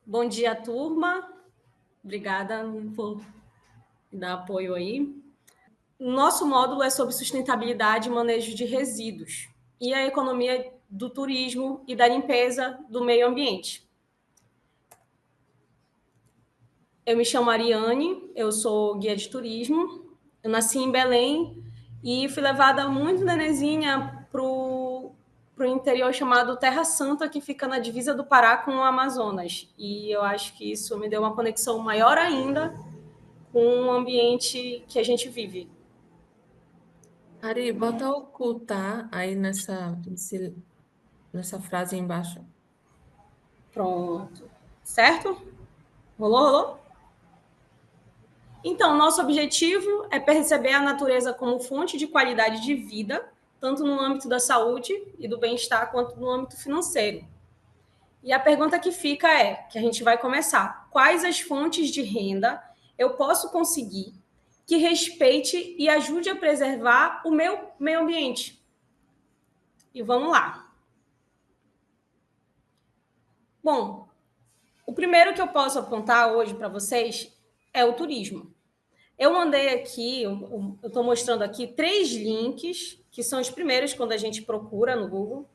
Bom dia, turma. Obrigada por dar apoio aí. Nosso módulo é sobre sustentabilidade e manejo de resíduos e a economia do turismo e da limpeza do meio ambiente. Eu me chamo Ariane, eu sou guia de turismo. Eu nasci em Belém e fui levada muito nenenzinha para o interior chamado Terra Santa, que fica na divisa do Pará com o Amazonas. E eu acho que isso me deu uma conexão maior ainda com o ambiente que a gente vive. Ari, bota ocultar aí nessa frase aí embaixo. Pronto. Certo? Rolou? Então, nosso objetivo é perceber a natureza como fonte de qualidade de vida, tanto no âmbito da saúde e do bem-estar, quanto no âmbito financeiro. E a pergunta que fica é, que a gente vai começar, quais as fontes de renda eu posso conseguir que respeite e ajude a preservar o meu meio ambiente? E vamos lá. Bom, o primeiro que eu posso apontar hoje para vocês é o turismo. Eu mandei aqui, eu estou mostrando aqui 3 links, que são os primeiros quando a gente procura no Google,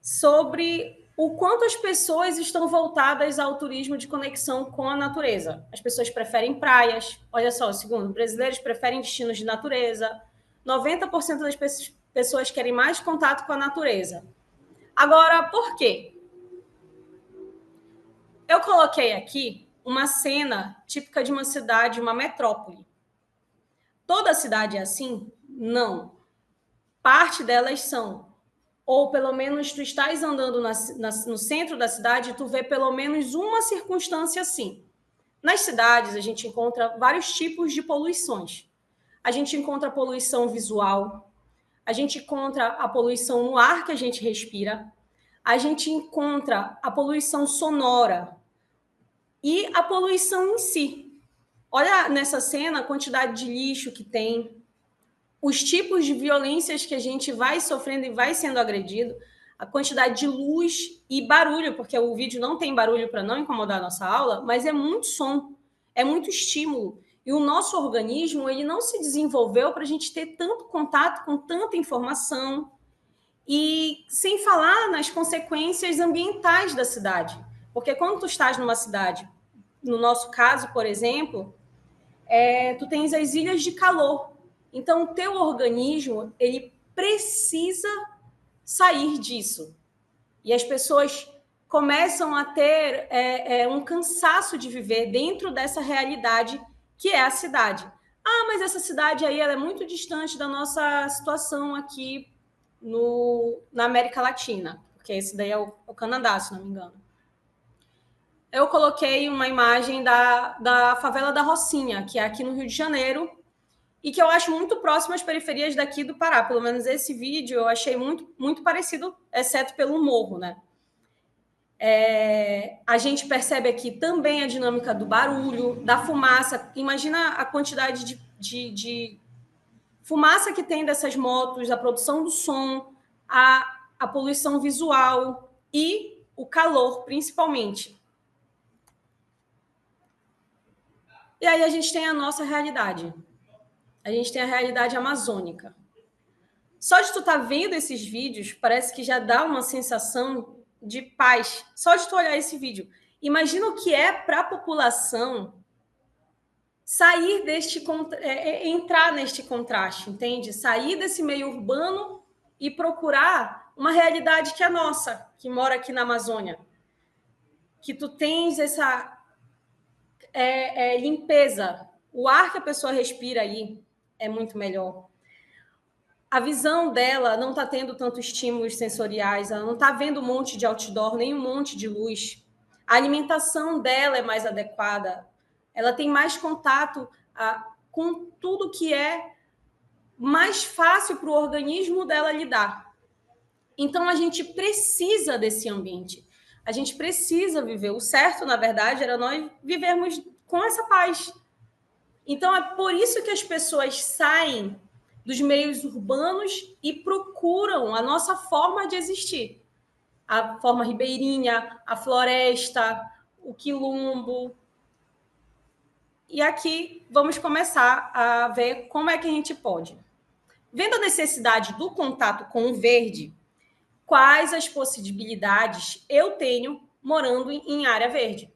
sobre o quanto as pessoas estão voltadas ao turismo de conexão com a natureza. As pessoas preferem praias, olha só, segundo, brasileiros preferem destinos de natureza, 90% das pessoas querem mais contato com a natureza. Agora, por quê? Eu coloquei aqui uma cena típica de uma cidade, uma metrópole. Toda cidade é assim? Não. Parte delas são. Ou pelo menos tu estás andando no centro da cidade e tu vê pelo menos uma circunstância assim. Nas cidades, a gente encontra vários tipos de poluições. A gente encontra a poluição visual, a gente encontra a poluição no ar que a gente respira, a gente encontra a poluição sonora e a poluição em si. Olha nessa cena a quantidade de lixo que tem, os tipos de violências que a gente vai sofrendo e vai sendo agredido, a quantidade de luz e barulho, porque o vídeo não tem barulho para não incomodar a nossa aula, mas é muito som, é muito estímulo. E o nosso organismo ele não se desenvolveu para a gente ter tanto contato com tanta informação, e sem falar nas consequências ambientais da cidade. Porque quando tu estás numa cidade, no nosso caso, por exemplo, tu tens as ilhas de calor. Então, o teu organismo, ele precisa sair disso. E as pessoas começam a ter um cansaço de viver dentro dessa realidade que é a cidade. Ah, mas essa cidade aí ela é muito distante da nossa situação aqui na América Latina, porque esse daí é o Canadá, se não me engano. Eu coloquei uma imagem da favela da Rocinha, que é aqui no Rio de Janeiro, e que eu acho muito próximo às periferias daqui do Pará. Pelo menos esse vídeo eu achei muito, muito parecido, exceto pelo morro, né? A gente percebe aqui também a dinâmica do barulho, da fumaça. Imagina a quantidade de fumaça que tem dessas motos, a produção do som, a poluição visual e o calor, principalmente. E aí a gente tem a nossa realidade. A gente tem a realidade amazônica. Só de tu estar vendo esses vídeos, parece que já dá uma sensação de paz. Só de tu olhar esse vídeo. Imagina o que é para a população sair entrar neste contraste, entende? Sair desse meio urbano e procurar uma realidade que é nossa, que mora aqui na Amazônia. Que tu tens essa limpeza. O ar que a pessoa respira aí é muito melhor. A visão dela não está tendo tantos estímulos sensoriais, ela não está vendo um monte de outdoor, nem um monte de luz. A alimentação dela é mais adequada, ela tem mais contato com tudo que é mais fácil para o organismo dela lidar. Então, a gente precisa desse ambiente. A gente precisa viver. O certo, na verdade, era nós vivermos com essa paz. Então, é por isso que as pessoas saem dos meios urbanos e procuram a nossa forma de existir. A forma ribeirinha, a floresta, o quilombo. E aqui vamos começar a ver como é que a gente pode. Vendo a necessidade do contato com o verde, quais as possibilidades eu tenho morando em área verde?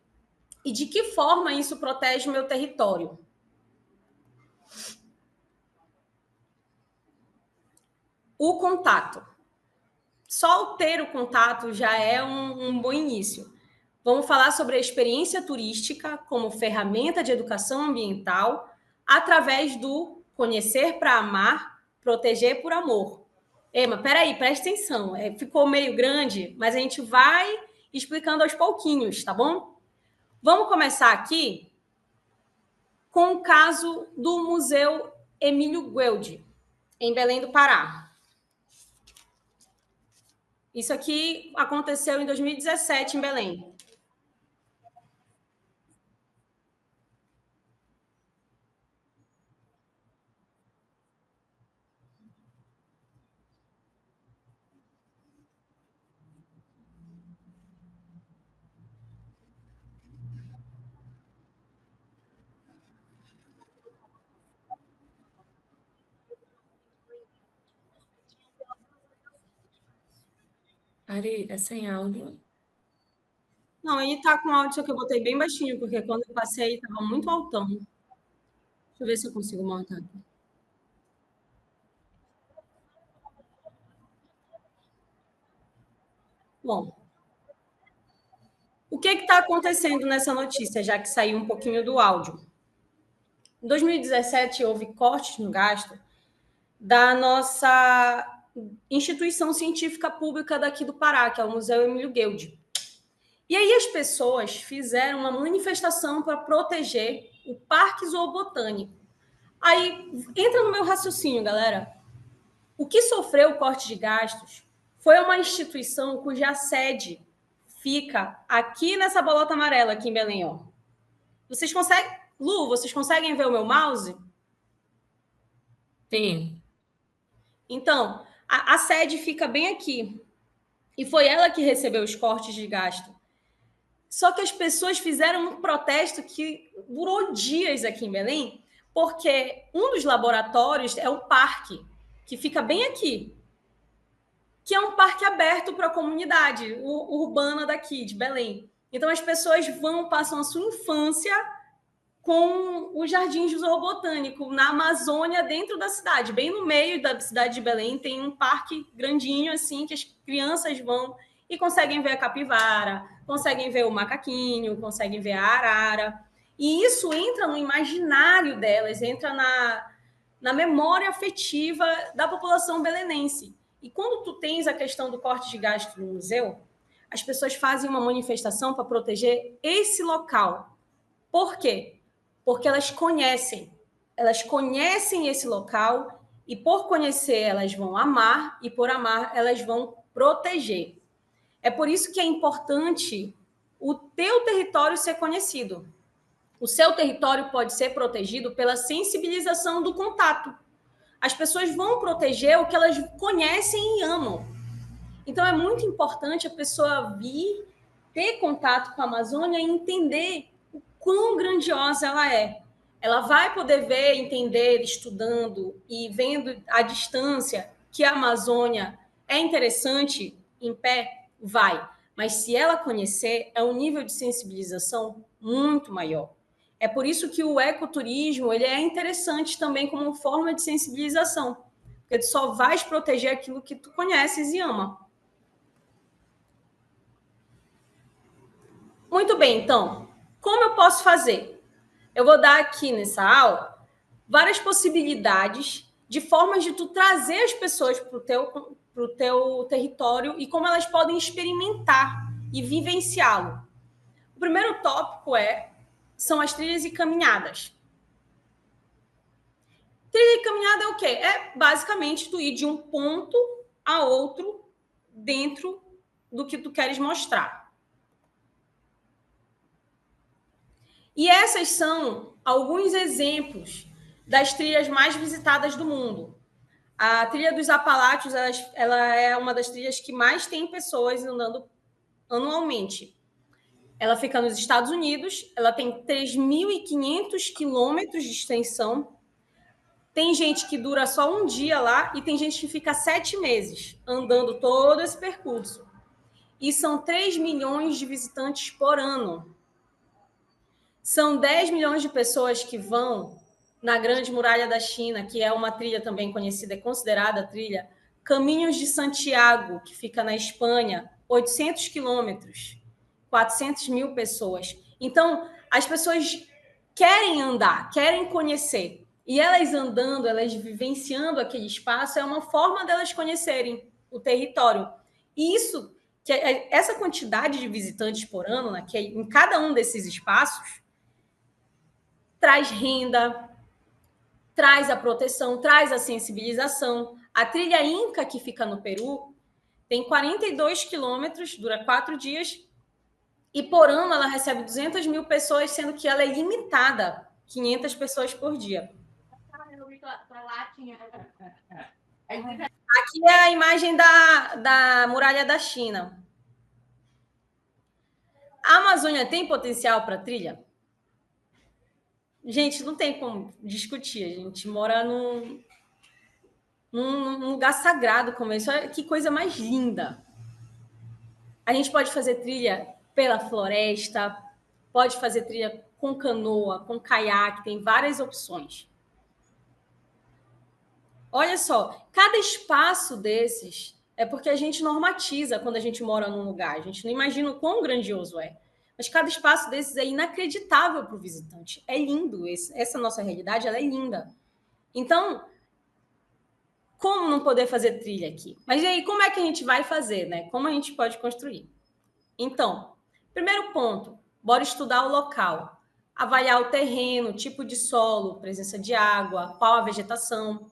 E de que forma isso protege o meu território? O contato. Só o ter o contato já é um bom início. Vamos falar sobre a experiência turística como ferramenta de educação ambiental através do conhecer para amar, proteger por amor. Ema, peraí, presta atenção. Ficou meio grande, mas a gente vai explicando aos pouquinhos, tá bom? Vamos começar aqui com o caso do Museu Emílio Gueldi, em Belém do Pará. Isso aqui aconteceu em 2017 em Belém. Ari, é sem áudio. Não, ele tá com áudio, só que eu botei bem baixinho, porque quando eu passei estava muito altão. Deixa eu ver se eu consigo montar aqui. Bom, o que está acontecendo nessa notícia, já que saiu um pouquinho do áudio? Em 2017, houve cortes no gasto da nossa instituição científica pública daqui do Pará, que é o Museu Emílio Gueldi. E aí as pessoas fizeram uma manifestação para proteger o Parque Zoobotânico. Aí entra no meu raciocínio, galera. O que sofreu o corte de gastos foi uma instituição cuja sede fica aqui nessa bolota amarela, aqui em Belém. Ó. Vocês conseguem... Lu, vocês conseguem ver o meu mouse? Sim. Então, a sede fica bem aqui. E foi ela que recebeu os cortes de gasto. Só que as pessoas fizeram um protesto que durou dias aqui em Belém, porque um dos laboratórios é o parque, que fica bem aqui, que é um parque aberto para a comunidade urbana daqui, de Belém. Então, as pessoas passam a sua infância com o Jardim Zoobotânico, na Amazônia, dentro da cidade. Bem no meio da cidade de Belém, tem um parque grandinho, assim, que as crianças vão e conseguem ver a capivara, conseguem ver o macaquinho, conseguem ver a arara. E isso entra no imaginário delas, entra na memória afetiva da população belenense. E quando tu tens a questão do corte de gasto no museu, as pessoas fazem uma manifestação para proteger esse local. Por quê? Porque elas conhecem esse local e por conhecer elas vão amar e por amar elas vão proteger. É por isso que é importante o teu território ser conhecido. O seu território pode ser protegido pela sensibilização do contato. As pessoas vão proteger o que elas conhecem e amam. Então é muito importante a pessoa vir, ter contato com a Amazônia e entender o quão grandiosa ela é. Ela vai poder ver, entender, estudando e vendo à distância que a Amazônia é interessante em pé, vai. Mas se ela conhecer, é um nível de sensibilização muito maior. É por isso que o ecoturismo ele é interessante também como forma de sensibilização, porque tu só vais proteger aquilo que tu conheces e ama. Muito bem, então, como eu posso fazer? Eu vou dar aqui nessa aula várias possibilidades de formas de tu trazer as pessoas para o teu território e como elas podem experimentar e vivenciá-lo. O primeiro tópico são as trilhas e caminhadas. Trilha e caminhada é o quê? É basicamente tu ir de um ponto a outro dentro do que tu queres mostrar. E essas são alguns exemplos das trilhas mais visitadas do mundo. A Trilha dos Apalaches, ela é uma das trilhas que mais tem pessoas andando anualmente. Ela fica nos Estados Unidos, ela tem 3.500 quilômetros de extensão. Tem gente que dura só um dia lá e tem gente que fica 7 meses andando todo esse percurso. E são 3 milhões de visitantes por ano. São 10 milhões de pessoas que vão na Grande Muralha da China, que é uma trilha também conhecida, é considerada trilha, Caminhos de Santiago, que fica na Espanha, 800 quilômetros, 400 mil pessoas. Então, as pessoas querem andar, querem conhecer. E elas andando, elas vivenciando aquele espaço, é uma forma delas conhecerem o território. E isso, essa quantidade de visitantes por ano, né, que é em cada um desses espaços, traz renda, traz a proteção, traz a sensibilização. A trilha Inca, que fica no Peru, tem 42 quilômetros, dura 4 dias, e por ano ela recebe 200 mil pessoas, sendo que ela é limitada, 500 pessoas por dia. Aqui é a imagem da Muralha da China. A Amazônia tem potencial para trilha? Gente, não tem como discutir. A gente mora num lugar sagrado como esse. Olha que coisa mais linda. A gente pode fazer trilha pela floresta, pode fazer trilha com canoa, com caiaque, tem várias opções. Olha só, cada espaço desses é porque a gente normatiza quando a gente mora num lugar. A gente não imagina o quão grandioso é. Mas cada espaço desses é inacreditável para o visitante. É lindo. Essa nossa realidade, ela é linda. Então, como não poder fazer trilha aqui? Mas e aí, como é que a gente vai fazer, né? Como a gente pode construir? Então, primeiro ponto, bora estudar o local. Avaliar o terreno, tipo de solo, presença de água, qual a vegetação.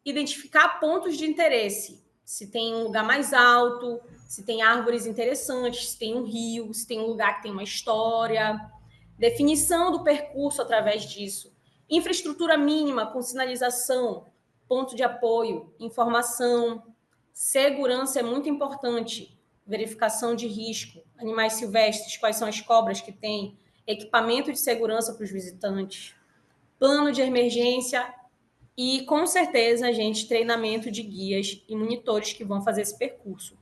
Identificar pontos de interesse. Se tem um lugar mais alto, se tem árvores interessantes, se tem um rio, se tem um lugar que tem uma história. Definição do percurso através disso. Infraestrutura mínima com sinalização, ponto de apoio, informação. Segurança é muito importante. Verificação de risco, animais silvestres, quais são as cobras que tem, equipamento de segurança para os visitantes, plano de emergência e, com certeza, gente, treinamento de guias e monitores que vão fazer esse percurso.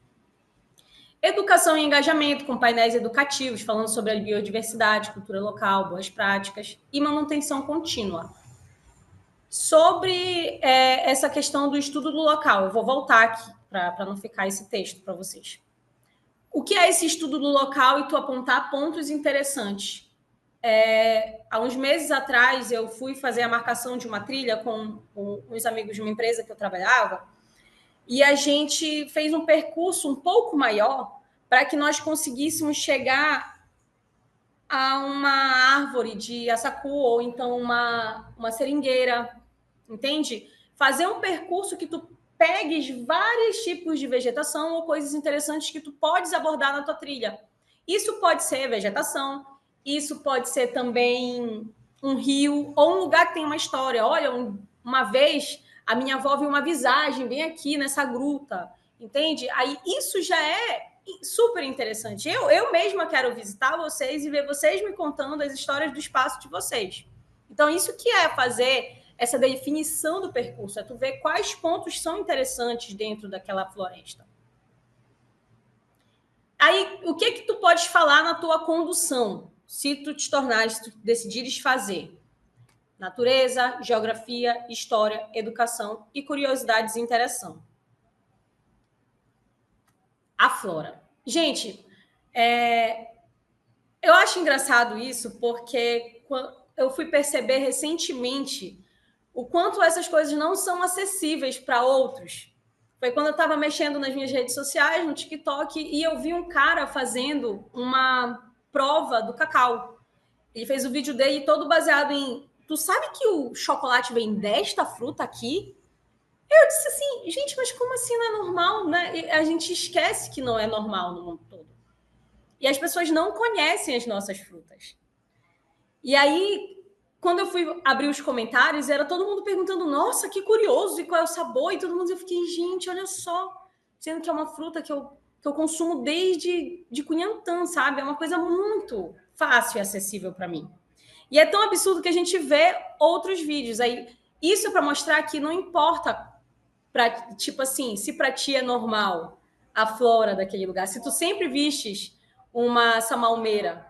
Educação e engajamento com painéis educativos, falando sobre a biodiversidade, cultura local, boas práticas e manutenção contínua. Sobre essa questão do estudo do local, eu vou voltar aqui para não ficar esse texto para vocês. O que é esse estudo do local e tu apontar pontos interessantes? Há uns meses atrás, eu fui fazer a marcação de uma trilha com uns amigos de uma empresa que eu trabalhava e a gente fez um percurso um pouco maior para que nós conseguíssemos chegar a uma árvore de assacu ou então uma seringueira, entende? Fazer um percurso que tu pegues vários tipos de vegetação ou coisas interessantes que tu podes abordar na tua trilha. Isso pode ser vegetação, isso pode ser também um rio ou um lugar que tem uma história. Olha, uma vez a minha avó viu uma visagem bem aqui nessa gruta, entende? Aí isso já é super interessante. Eu mesma quero visitar vocês e ver vocês me contando as histórias do espaço de vocês. Então, isso que é fazer essa definição do percurso, é tu ver quais pontos são interessantes dentro daquela floresta. Aí, o que tu podes falar na tua condução, se tu te tornares, se tu decidires fazer? Natureza, geografia, história, educação e curiosidades e interação. A flora. Gente, eu acho engraçado isso porque eu fui perceber recentemente o quanto essas coisas não são acessíveis para outros. Foi quando eu estava mexendo nas minhas redes sociais, no TikTok, e eu vi um cara fazendo uma prova do cacau. Ele fez o vídeo dele todo baseado em... Tu sabe que o chocolate vem desta fruta aqui? Eu disse assim, gente, mas como assim não é normal, né? E a gente esquece que não é normal no mundo todo. E as pessoas não conhecem as nossas frutas. E aí, quando eu fui abrir os comentários, era todo mundo perguntando, nossa, que curioso, e qual é o sabor, e todo mundo, eu fiquei, gente, olha só, sendo que é uma fruta que eu consumo desde de Cunhantã, sabe? É uma coisa muito fácil e acessível para mim. E é tão absurdo que a gente vê outros vídeos. Aí, isso é para mostrar que não importa, tipo assim, se para ti é normal a flora daquele lugar, se tu sempre vistes uma samalmeira,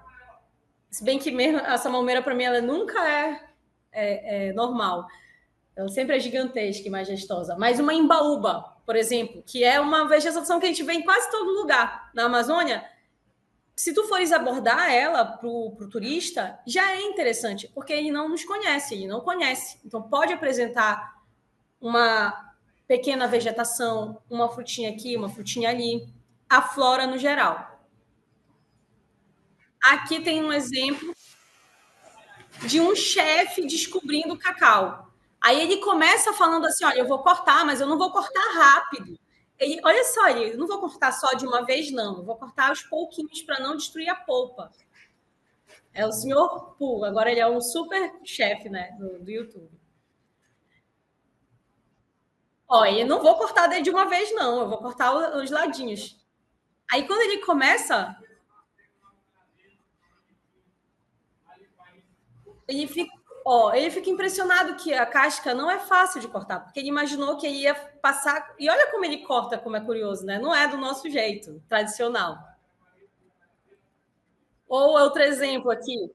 se bem que mesmo a samalmeira para mim ela nunca é normal, ela sempre é gigantesca e majestosa. Mas uma imbaúba, por exemplo, que é uma vegetação que a gente vê em quase todo lugar na Amazônia, se tu fores abordar ela para o turista, já é interessante, porque ele não nos conhece, ele não conhece. Então, pode apresentar uma pequena vegetação, uma frutinha aqui, uma frutinha ali, a flora no geral. Aqui tem um exemplo de um chefe descobrindo o cacau. Aí ele começa falando assim: olha, eu vou cortar, mas eu não vou cortar rápido. Ele, olha só, eu não vou cortar só de uma vez, não. Eu vou cortar aos pouquinhos para não destruir a polpa. É o senhor Poo. Agora ele é um super chefe, né, do YouTube. Ó, eu não vou cortar de uma vez, não. Eu vou cortar os ladinhos. Aí quando ele começa, ele fica, ele fica impressionado que a casca não é fácil de cortar, porque ele imaginou que ele ia passar. E olha como ele corta, como é curioso, né? Não é do nosso jeito tradicional. Ou outro exemplo aqui.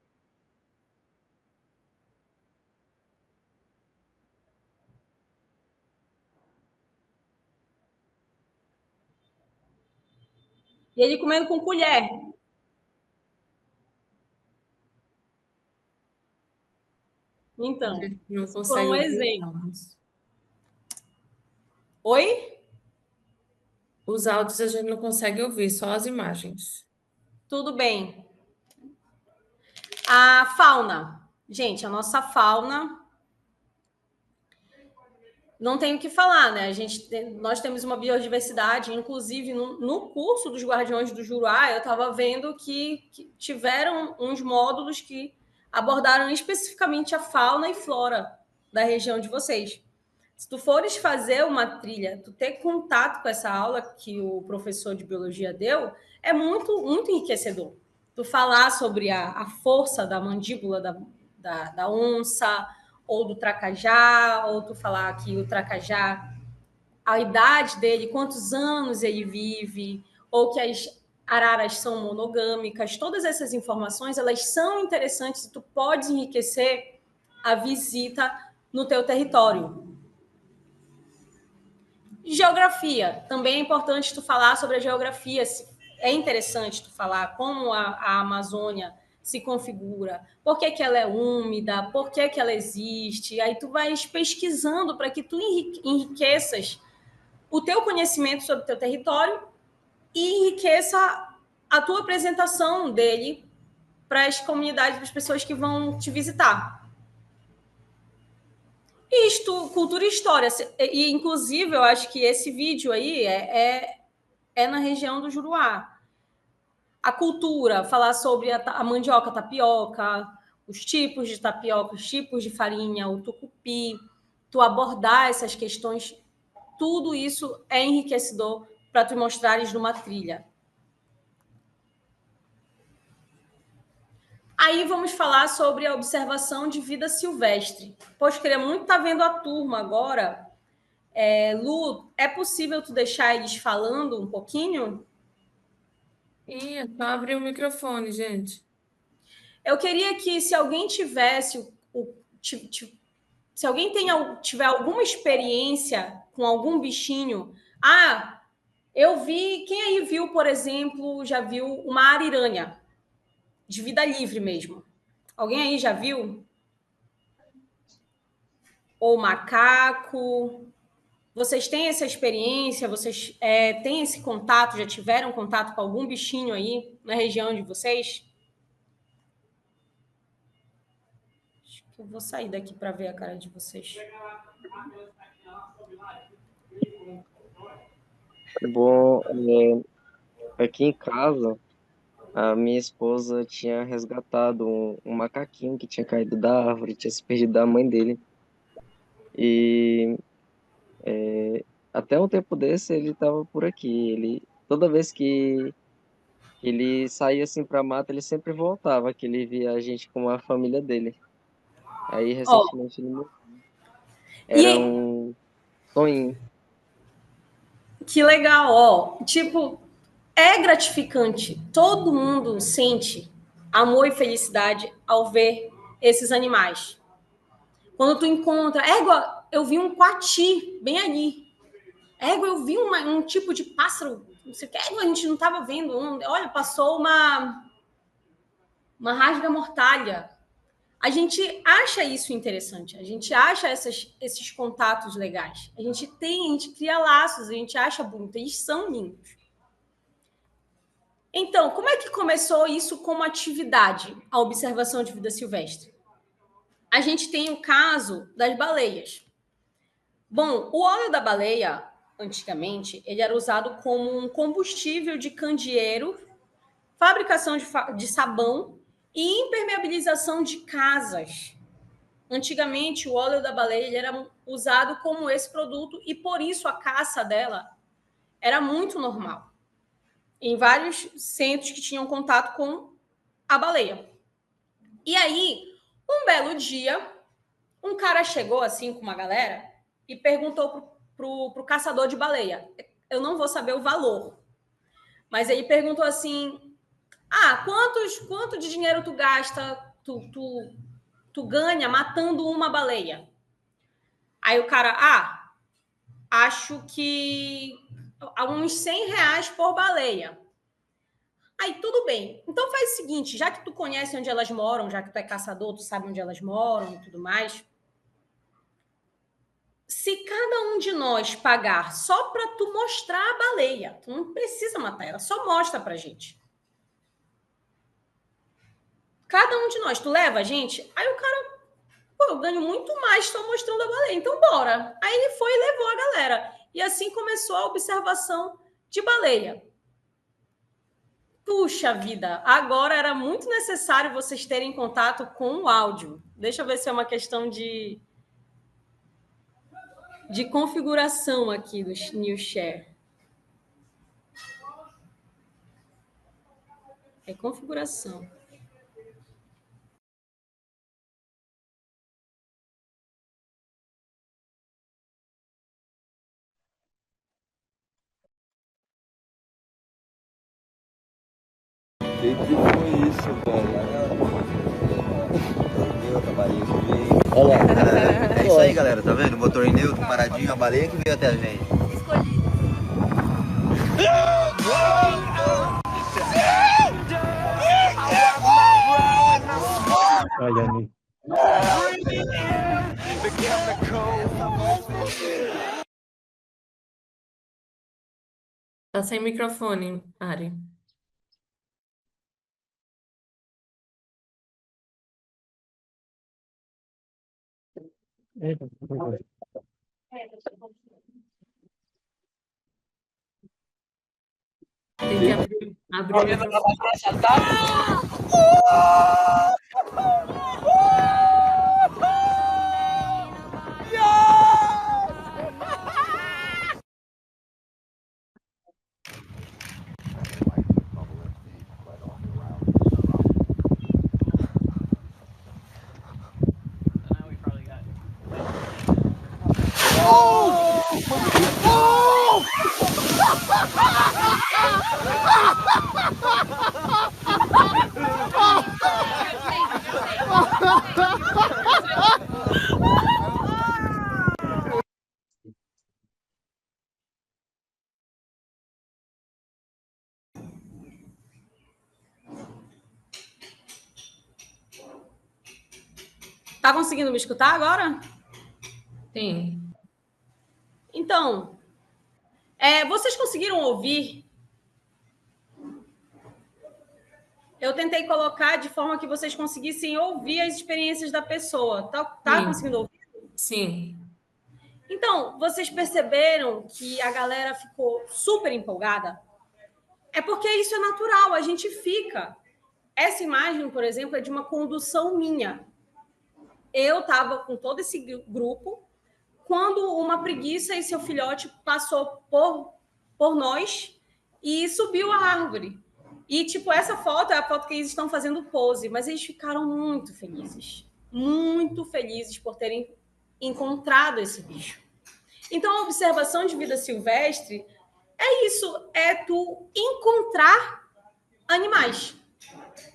E ele comendo com colher. A Então, gente não isso foi consegue um ouvir os exemplo. áudios. Oi? Os áudios a gente não consegue ouvir, só as imagens. Tudo bem. A fauna. Gente, a nossa fauna não tem o que falar, né? Nós temos uma biodiversidade, inclusive no curso dos Guardiões do Juruá, eu estava vendo que tiveram uns módulos que abordaram especificamente a fauna e flora da região de vocês. Se tu fores fazer uma trilha, tu ter contato com essa aula que o professor de biologia deu, é muito, muito enriquecedor. Tu falar sobre a força da mandíbula da onça, ou do tracajá, ou tu falar que o tracajá, a idade dele, quantos anos ele vive, ou que as araras são monogâmicas, todas essas informações, elas são interessantes e tu pode enriquecer a visita no teu território. Geografia, também é importante tu falar sobre a geografia, é interessante tu falar como a Amazônia se configura, por que, que ela é úmida, por que, que ela existe, aí tu vais pesquisando para que tu enriqueças o teu conhecimento sobre o teu território e enriqueça a tua apresentação dele para as comunidades, para as pessoas que vão te visitar. Isto, cultura e história. E, inclusive, eu acho que esse vídeo aí é na região do Juruá. A cultura, falar sobre a mandioca tapioca, os tipos de tapioca, os tipos de farinha, o tucupi, tu abordar essas questões, tudo isso é enriquecedor para tu mostrares numa trilha. Aí vamos falar sobre a observação de vida silvestre. Poxa, queria muito estar vendo a turma agora. Lu, é possível tu deixar eles falando um pouquinho? Sim, é só abrir o microfone, gente. Eu queria que, se alguém tivesse, se alguém tiver alguma experiência com algum bichinho, eu vi, quem aí viu, por exemplo, já viu uma ariranha, de vida livre mesmo? Alguém aí já viu? Ou macaco? Vocês têm essa experiência? Vocês têm esse contato? Já tiveram contato com algum bichinho aí na região de vocês? Acho que eu vou sair daqui para ver a cara de vocês. Bom, aqui em casa A minha esposa tinha resgatado um macaquinho que tinha caído da árvore, tinha se perdido da mãe dele. E até um tempo desse ele estava por aqui. Toda vez que ele saía assim para mata, ele sempre voltava, que ele via a gente com a família dele. Aí Ó, recentemente ele morreu. Era e um Toinho. que legal, ó. Tipo, é gratificante. Todo mundo sente amor e felicidade ao ver esses animais. Quando tu encontra, égua, eu vi um coati bem ali. Égua, eu vi um tipo de pássaro, não sei o que, égua, a gente não estava vendo. Olha, passou uma rasga-mortalha. A gente acha isso interessante, a gente acha esses contatos legais. A gente cria laços, a gente acha bonito, eles são lindos. Então, como é que começou isso como atividade, a observação de vida silvestre? A gente tem o caso das baleias. Bom, o óleo da baleia, antigamente, ele era usado como um combustível de candeeiro, fabricação de sabão e impermeabilização de casas. Antigamente, o óleo da baleia ele era usado como esse produto e, por isso, a caça dela era muito normal. Em vários centros que tinham contato com a baleia. E aí, um belo dia, um cara chegou assim com uma galera e perguntou pro caçador de baleia. Eu não vou saber o valor, mas ele perguntou assim: quanto de dinheiro tu gasta, tu ganha matando uma baleia? Aí o cara, acho que uns R$ 100 por baleia. Aí, tudo bem. Então faz o seguinte, já que tu conhece onde elas moram, já que tu é caçador, tu sabe onde elas moram e tudo mais, se cada um de nós pagar só para tu mostrar a baleia, tu não precisa matar ela, só mostra pra gente. Cada um de nós, tu leva a gente? Aí o cara, pô, eu ganho muito mais só mostrando a baleia, então bora. Aí ele foi e levou a galera. E assim começou a observação de baleia. Puxa vida, agora era muito necessário vocês terem contato com o áudio. Deixa eu ver se é uma questão de configuração aqui do New Share. É configuração. Que foi isso, velho? Eu trabalhei aqui. Olha lá. É isso aí, galera, tá vendo? O motor neutro, paradinho, a baleia que veio até a gente. Olha, Nick. Tá sem microfone, Ari. Tem que abrir o microfone. Tá conseguindo me escutar agora? Sim. Então, vocês conseguiram ouvir? Eu tentei colocar de forma que vocês conseguissem ouvir as experiências da pessoa. Tá conseguindo ouvir? Sim. Então, vocês perceberam que a galera ficou super empolgada? É porque isso é natural, a gente fica. Essa imagem, por exemplo, é de uma condução minha. Eu estava com todo esse grupo quando uma preguiça e seu filhote passou por nós e subiu a árvore. E, tipo, essa foto é a foto que eles estão fazendo pose, mas eles ficaram muito felizes por terem encontrado esse bicho. Então, a observação de vida silvestre é isso, é tu encontrar animais,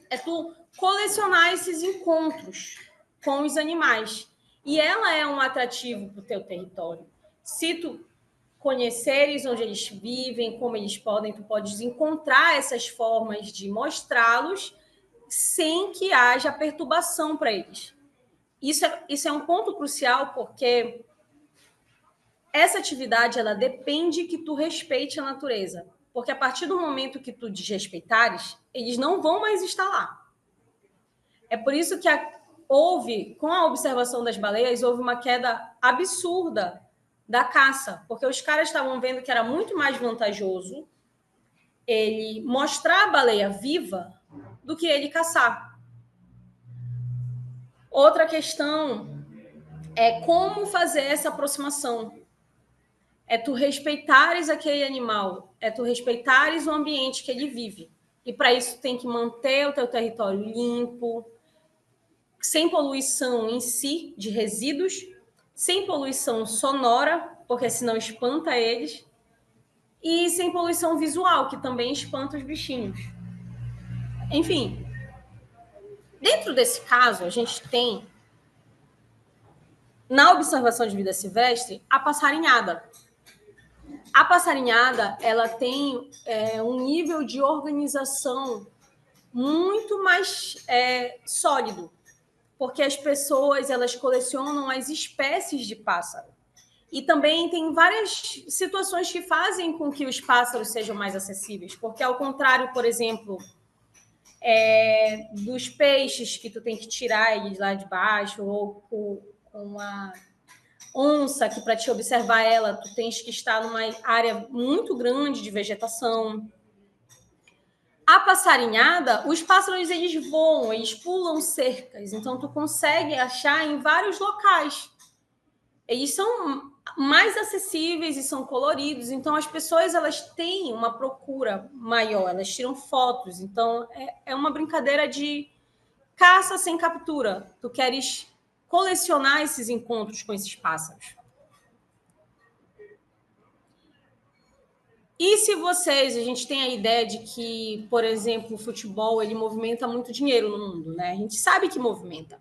é tu colecionar esses encontros com os animais. E ela é um atrativo para o teu território. Se tu conheceres onde eles vivem, como eles podem, tu podes encontrar essas formas de mostrá-los sem que haja perturbação para eles. Isso é um ponto crucial, porque essa atividade ela depende que tu respeite a natureza. Porque a partir do momento que tu desrespeitares, eles não vão mais estar lá. É por isso que com a observação das baleias, houve uma queda absurda da caça, porque os caras estavam vendo que era muito mais vantajoso ele mostrar a baleia viva do que ele caçar. Outra questão é como fazer essa aproximação. É tu respeitares aquele animal, é tu respeitares o ambiente que ele vive. E para isso tem que manter o teu território limpo, sem poluição em si, de resíduos, sem poluição sonora, porque senão espanta eles, e sem poluição visual, que também espanta os bichinhos. Enfim, dentro desse caso, a gente tem, na observação de vida silvestre, a passarinhada. A passarinhada, ela tem um nível de organização muito mais sólido, porque as pessoas elas colecionam as espécies de pássaro. E também tem várias situações que fazem com que os pássaros sejam mais acessíveis, porque ao contrário, por exemplo, dos peixes que tu tem que tirar eles lá de baixo, ou com a onça, que para te observar ela, tu tens que estar numa área muito grande de vegetação. A passarinhada, os pássaros eles voam, eles pulam cercas, então tu consegue achar em vários locais. Eles são mais acessíveis e são coloridos, então as pessoas elas têm uma procura maior, elas tiram fotos, então é uma brincadeira de caça sem captura. Tu queres colecionar esses encontros com esses pássaros. E se a gente tem a ideia de que, por exemplo, o futebol ele movimenta muito dinheiro no mundo, né? A gente sabe que movimenta.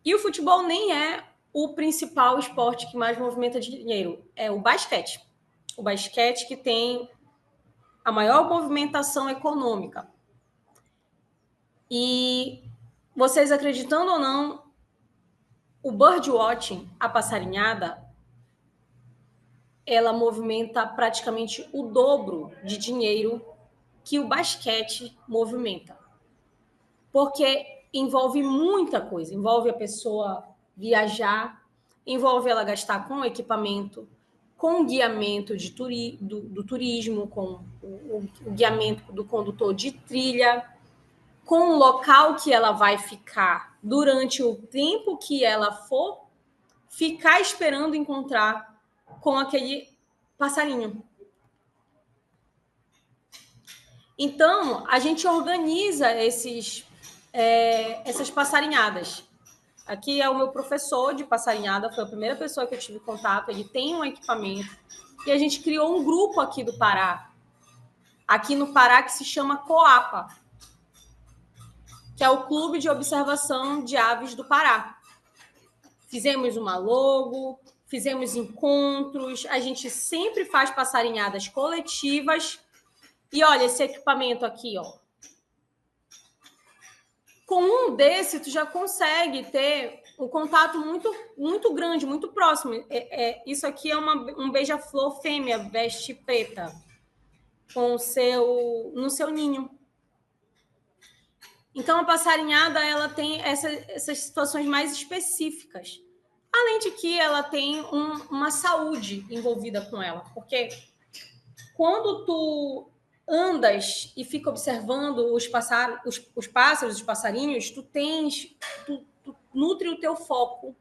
E o futebol nem é o principal esporte que mais movimenta dinheiro, é o basquete. O basquete que tem a maior movimentação econômica. E vocês acreditando ou não, o birdwatching, a passarinhada, ela movimenta praticamente o dobro de dinheiro que o basquete movimenta. Porque envolve muita coisa. Envolve a pessoa viajar, envolve ela gastar com equipamento, com guiamento do turismo, com o guiamento do condutor de trilha, com o local que ela vai ficar durante o tempo que ela for ficar esperando encontrar com aquele passarinho. Então, a gente organiza essas passarinhadas. Aqui é o meu professor de passarinhada, foi a primeira pessoa que eu tive contato, ele tem um equipamento, e a gente criou um grupo aqui do Pará, aqui no Pará, que se chama COAPA, que é o Clube de Observação de Aves do Pará. Fizemos uma logo, fizemos encontros, a gente sempre faz passarinhadas coletivas. E olha esse equipamento aqui, ó. Com um desse, tu já consegue ter um contato muito, muito grande, muito próximo. Isso aqui é um beija-flor fêmea, veste preta, no seu ninho. Então, a passarinhada ela tem essas situações mais específicas. Além de que ela tem uma saúde envolvida com ela. Porque quando tu andas e fica observando os pássaros, os passarinhos, tu nutre o teu foco,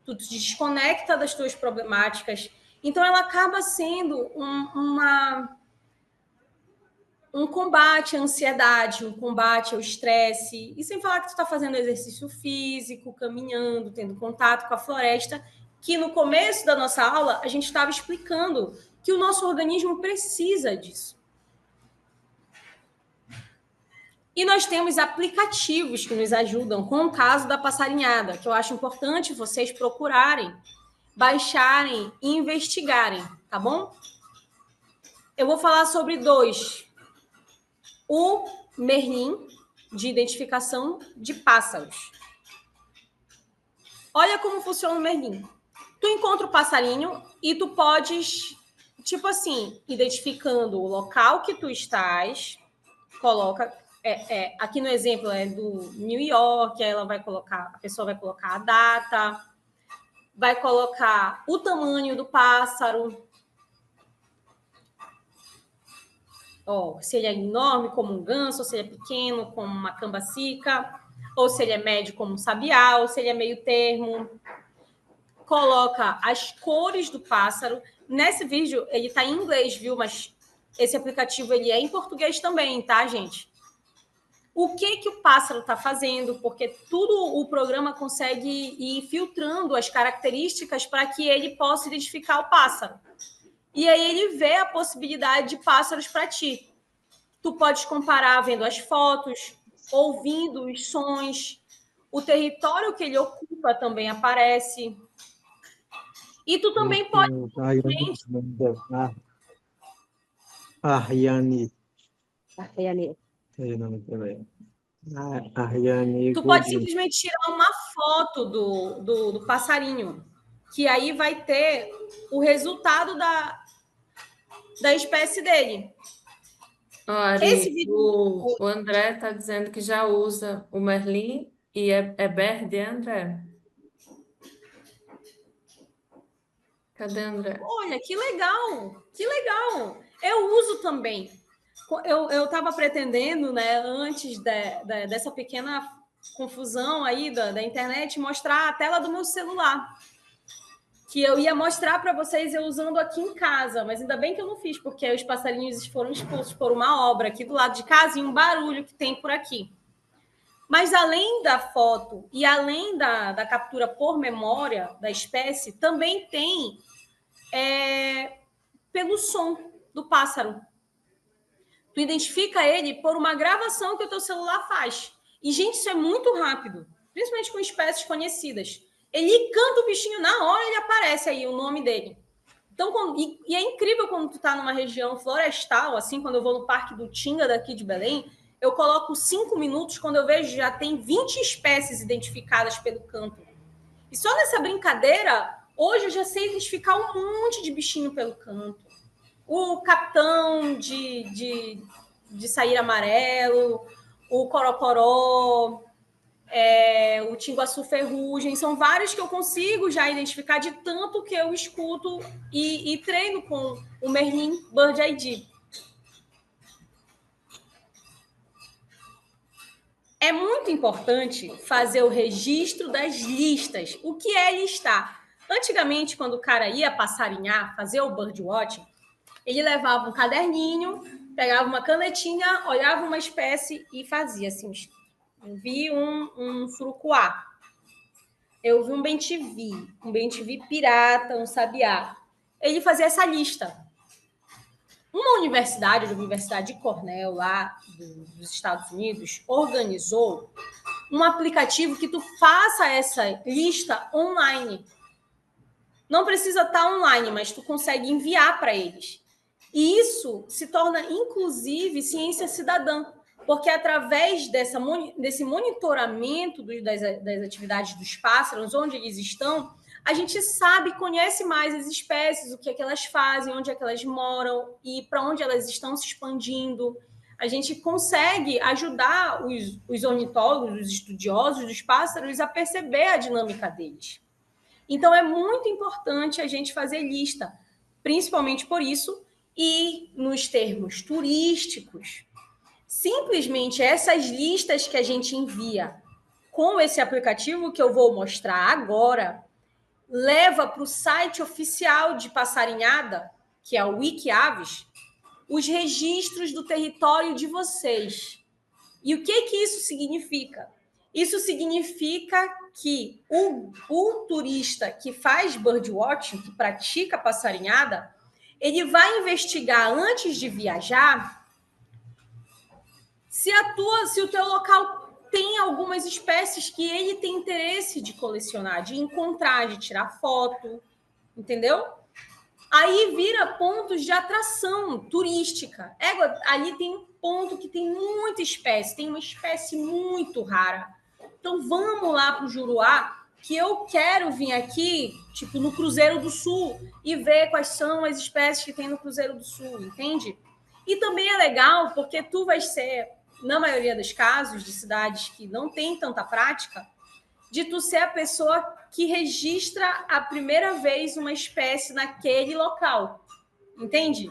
tu te desconecta das tuas problemáticas. Então, ela acaba sendo um combate à ansiedade, um combate ao estresse. E sem falar que tu está fazendo exercício físico, caminhando, tendo contato com a floresta, que no começo da nossa aula a gente estava explicando que o nosso organismo precisa disso. E nós temos aplicativos que nos ajudam com o caso da passarinhada, que eu acho importante vocês procurarem, baixarem e investigarem, tá bom? Eu vou falar sobre 2. O Merlin, de identificação de pássaros. Olha como funciona o Merlin. Tu encontra o passarinho e tu podes, tipo assim, identificando o local que tu estás, coloca... aqui no exemplo é do New York, aí a pessoa vai colocar a data, vai colocar o tamanho do pássaro, se ele é enorme como um ganso, ou se ele é pequeno como uma cambacica, ou se ele é médio como um sabiá, ou se ele é meio termo. Coloca as cores do pássaro. Nesse vídeo ele está em inglês, viu? Mas esse aplicativo ele é em português também, tá, gente? O que o pássaro está fazendo, porque tudo o programa consegue ir filtrando as características para que ele possa identificar o pássaro. E aí ele vê a possibilidade de pássaros para ti. Tu podes comparar vendo as fotos, ouvindo os sons, o território que ele ocupa também aparece. E tu também pode... Tu pode simplesmente tirar uma foto do passarinho, que aí vai ter o resultado da espécie dele. Ari, o André está dizendo que já usa o Merlin e é verde, André? Cadê André? Olha, que legal! Que legal! Eu uso também. Eu estava pretendendo, né, antes dessa pequena confusão aí da internet, mostrar a tela do meu celular. Que eu ia mostrar para vocês eu usando aqui em casa, mas ainda bem que eu não fiz, porque os passarinhos foram expulsos por uma obra aqui do lado de casa e um barulho que tem por aqui. Mas além da foto e além da captura por memória da espécie, também tem pelo som do pássaro. Tu identifica ele por uma gravação que o teu celular faz. E, gente, isso é muito rápido, principalmente com espécies conhecidas. Ele canta o bichinho, na hora ele aparece aí o nome dele. Então, e é incrível quando tu tá numa região florestal, assim, quando eu vou no Parque do Tinga daqui de Belém, eu coloco 5 minutos, quando eu vejo já tem 20 espécies identificadas pelo canto. E só nessa brincadeira, hoje eu já sei identificar um monte de bichinho pelo canto. O capitão de sair amarelo, o corocoró, o tinguaçu ferrugem, são vários que eu consigo já identificar de tanto que eu escuto e treino com o Merlin Bird ID. É muito importante fazer o registro das listas. O que é listar? Antigamente, quando o cara ia passarinhar, fazer o birdwatching, ele levava um caderninho, pegava uma canetinha, olhava uma espécie e fazia assim. Eu vi um surucuá. Eu vi um bem-te-vi pirata, um sabiá. Ele fazia essa lista. Uma universidade, a Universidade de Cornell, lá dos Estados Unidos, organizou um aplicativo que tu faça essa lista online. Não precisa estar online, mas tu consegue enviar para eles. E isso se torna, inclusive, ciência cidadã, porque através desse monitoramento das atividades dos pássaros, onde eles estão, a gente sabe, conhece mais as espécies, o que é que elas fazem, onde é que elas moram e para onde elas estão se expandindo. A gente consegue ajudar os ornitólogos, os estudiosos dos pássaros a perceber a dinâmica deles. Então, é muito importante a gente fazer lista, principalmente por isso. E nos termos turísticos, simplesmente essas listas que a gente envia com esse aplicativo que eu vou mostrar agora, leva para o site oficial de Passarinhada, que é o Wikiaves, os registros do território de vocês. E o que isso significa? Isso significa que o turista que faz birdwatching, que pratica passarinhada, ele vai investigar antes de viajar se o teu local tem algumas espécies que ele tem interesse de colecionar, de encontrar, de tirar foto, entendeu? Aí vira pontos de atração turística. Ali tem um ponto que tem muita espécie, tem uma espécie muito rara. Então vamos lá para o Juruá, que eu quero vir aqui, tipo, no Cruzeiro do Sul, e ver quais são as espécies que tem no Cruzeiro do Sul, entende? E também é legal, porque tu vai ser, na maioria dos casos, de cidades que não tem tanta prática, de tu ser a pessoa que registra a primeira vez uma espécie naquele local. Entende?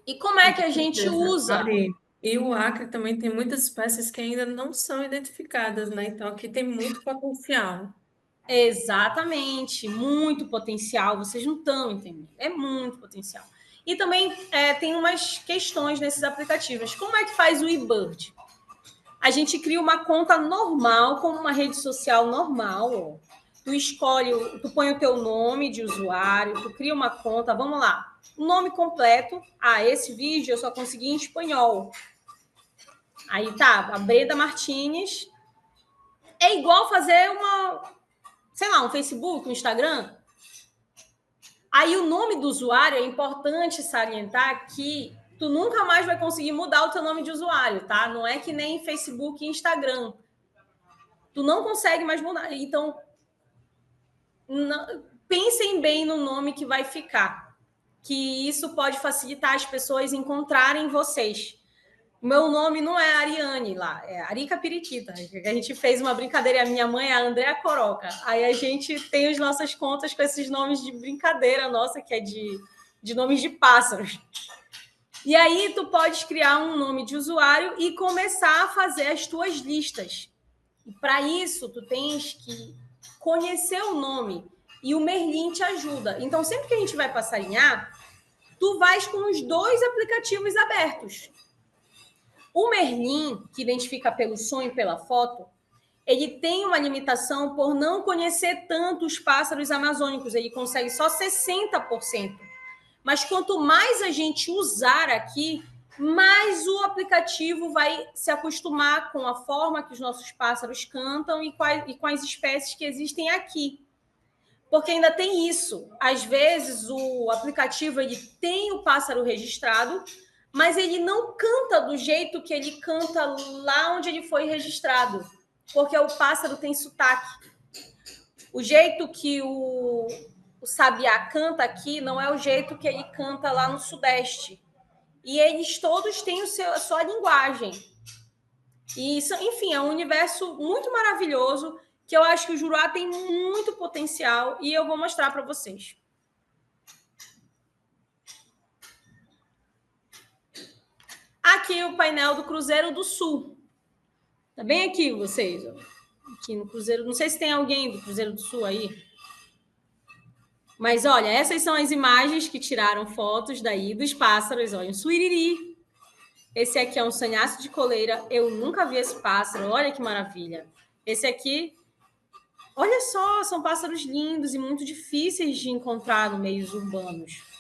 E como é que a gente usa? Ari, e o Acre também tem muitas espécies que ainda não são identificadas, né? Então aqui tem muito potencial. Exatamente, muito potencial. Vocês não estão entendendo. É muito potencial. E também tem umas questões nesses aplicativos. Como é que faz o eBird? A gente cria uma conta normal, como uma rede social normal. Ó. Tu escolhe, tu põe o teu nome de usuário, tu cria uma conta, vamos lá. O nome completo. Esse vídeo eu só consegui em espanhol. Aí tá, a Breda Martínez. É igual fazer um Facebook, um Instagram. Aí o nome do usuário, é importante salientar que tu nunca mais vai conseguir mudar o teu nome de usuário, tá? Não é que nem Facebook e Instagram. Tu não consegue mais mudar. Então, pensem bem no nome que vai ficar, que isso pode facilitar as pessoas encontrarem vocês. Meu nome não é Ariane lá, é Arica Piritita. A gente fez uma brincadeira, a minha mãe é a Andréa Coroca. Aí a gente tem as nossas contas com esses nomes de brincadeira nossa, que é de nomes de pássaros. E aí tu podes criar um nome de usuário e começar a fazer as tuas listas. E para isso, tu tens que conhecer o nome. E o Merlin te ajuda. Então, sempre que a gente vai passarinhar, tu vais com os 2 aplicativos abertos. O Merlin, que identifica pelo som e pela foto, ele tem uma limitação por não conhecer tanto os pássaros amazônicos. Ele consegue só 60%. Mas quanto mais a gente usar aqui, mais o aplicativo vai se acostumar com a forma que os nossos pássaros cantam e com as espécies que existem aqui. Porque ainda tem isso. Às vezes, o aplicativo ele tem o pássaro registrado, mas ele não canta do jeito que ele canta lá onde ele foi registrado, porque o pássaro tem sotaque. O jeito que o sabiá canta aqui não é o jeito que ele canta lá no Sudeste. E eles todos têm a sua linguagem. E isso, enfim, é um universo muito maravilhoso que eu acho que o Juruá tem muito potencial e eu vou mostrar para vocês. Aqui o painel do Cruzeiro do Sul. Tá bem aqui, vocês. Aqui no Cruzeiro. Não sei se tem alguém do Cruzeiro do Sul aí. Mas, olha, essas são as imagens que tiraram fotos daí dos pássaros. Olha, um suiriri. Esse aqui é um sanhaço de coleira. Eu nunca vi esse pássaro. Olha que maravilha. Esse aqui, olha só, são pássaros lindos e muito difíceis de encontrar no meios urbanos.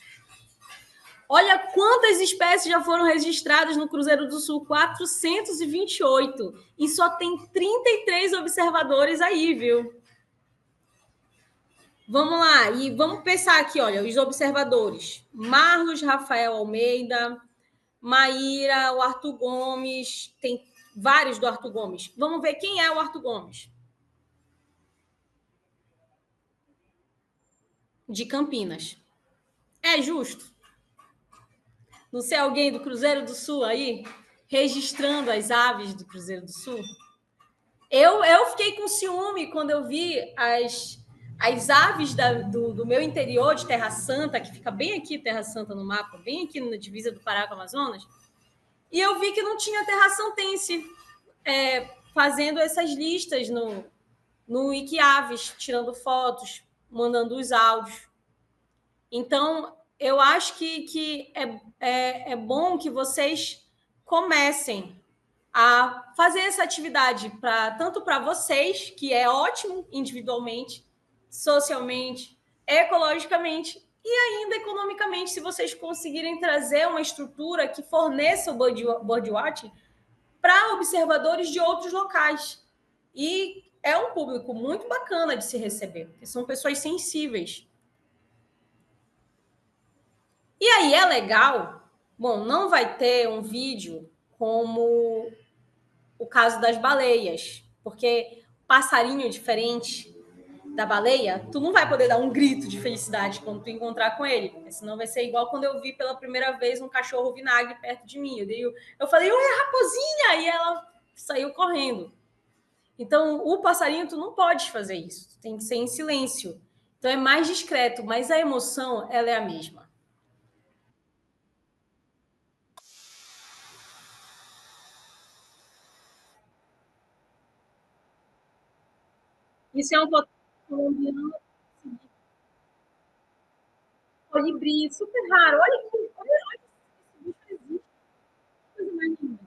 Olha quantas espécies já foram registradas no Cruzeiro do Sul, 428. E só tem 33 observadores aí, viu? Vamos lá, e vamos pensar aqui, olha, os observadores. Marlos Rafael Almeida, Maíra, o Arthur Gomes, tem vários do Arthur Gomes. Vamos ver quem é o Arthur Gomes. De Campinas. É justo? Não sei, alguém do Cruzeiro do Sul aí, registrando as aves do Cruzeiro do Sul? Eu fiquei com ciúme quando eu vi As aves do meu interior de Terra Santa, que fica bem aqui, Terra Santa no mapa, bem aqui na divisa do Pará com o Amazonas, e eu vi que não tinha terra-santense fazendo essas listas no Wikiaves, tirando fotos, mandando os áudios. Então, eu acho que é bom que vocês comecem a fazer essa atividade tanto para vocês, que é ótimo individualmente, socialmente, ecologicamente e ainda economicamente, se vocês conseguirem trazer uma estrutura que forneça o birdwatching para observadores de outros locais. E é um público muito bacana de se receber, porque são pessoas sensíveis. E aí é legal, bom, não vai ter um vídeo como o caso das baleias, porque passarinho diferente da baleia, tu não vai poder dar um grito de felicidade quando tu encontrar com ele, porque senão vai ser igual quando eu vi pela primeira vez um cachorro vinagre perto de mim. Eu falei, oi, raposinha! E ela saiu correndo. Então, o passarinho, tu não pode fazer isso, tu tem que ser em silêncio. Então, é mais discreto, mas a emoção, ela é a mesma. Isso é um colombiano. Colibri, super raro. Olha aqui, olha esse bicho existe. Coisa mais linda.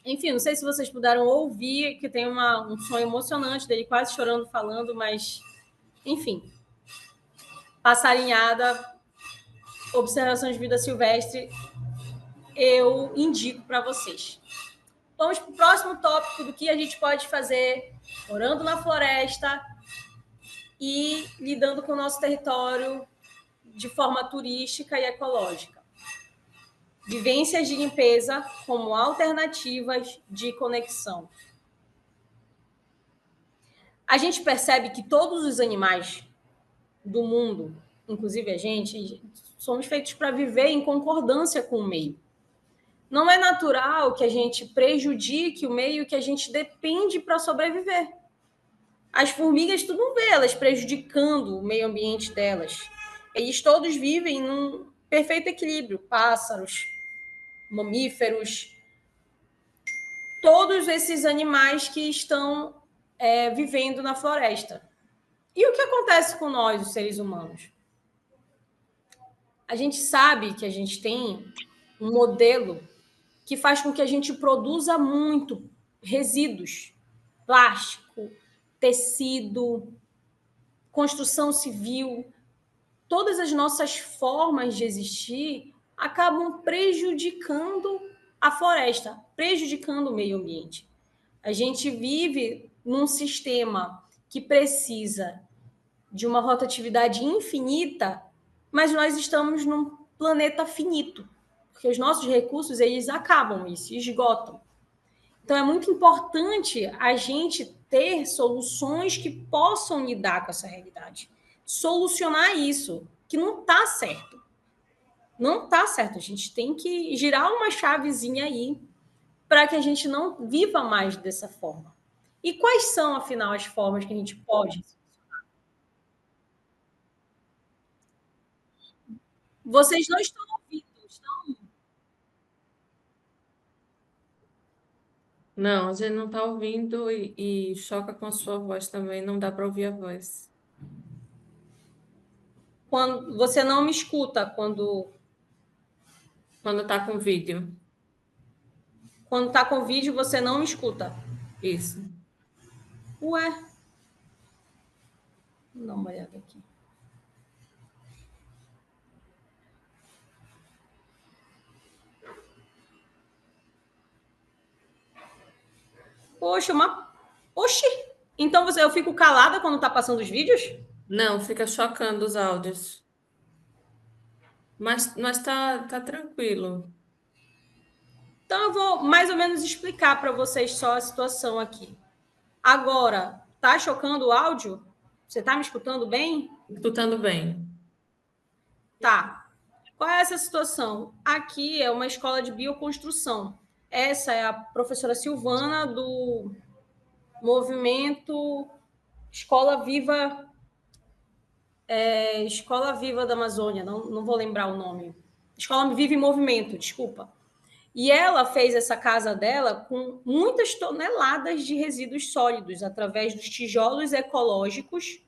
Enfim, não sei se vocês puderam ouvir, que tem um som emocionante dele, quase chorando, falando, mas, enfim. Passarinhada, observação de vida silvestre, eu indico para vocês. Vamos para o próximo tópico do que a gente pode fazer morando na floresta e lidando com o nosso território de forma turística e ecológica. Vivências de limpeza como alternativas de conexão. A gente percebe que todos os animais do mundo, inclusive a gente, somos feitos para viver em concordância com o meio. Não é natural que a gente prejudique o meio que a gente depende para sobreviver. As formigas, tu não vê elas prejudicando o meio ambiente delas. Eles todos vivem num perfeito equilíbrio. Pássaros, mamíferos, todos esses animais que estão vivendo na floresta. E o que acontece com nós, os seres humanos? A gente sabe que a gente tem um modelo que faz com que a gente produza muito resíduos, plástico, tecido, construção civil. Todas as nossas formas de existir acabam prejudicando a floresta, prejudicando o meio ambiente. A gente vive num sistema que precisa de uma rotatividade infinita, mas nós estamos num planeta finito, porque os nossos recursos, eles acabam e se esgotam. Então, é muito importante a gente ter soluções que possam lidar com essa realidade. Solucionar isso, que não está certo. Não está certo. A gente tem que girar uma chavezinha aí para que a gente não viva mais dessa forma. E quais são, afinal, as formas que a gente pode solucionar? Vocês não estão ouvindo, estão? Não, a gente não está ouvindo e choca com a sua voz também, não dá para ouvir a voz. Quando você não me escuta quando está com vídeo. Quando está com vídeo, você não me escuta. Isso. Ué. Vou dar uma olhada aqui. Poxa, Oxi! Então eu fico calada quando está passando os vídeos? Não, fica chocando os áudios. Mas tá tranquilo. Então eu vou mais ou menos explicar para vocês só a situação aqui. Agora, tá chocando o áudio? Você tá me escutando bem? Escutando bem. Tá. Qual é essa situação? Aqui é uma escola de bioconstrução. essa é a professora Silvana, do movimento Escola Viva da Amazônia, não vou lembrar o nome. Escola Viva em Movimento, desculpa. E ela fez essa casa dela com muitas toneladas de resíduos sólidos, através dos tijolos ecológicos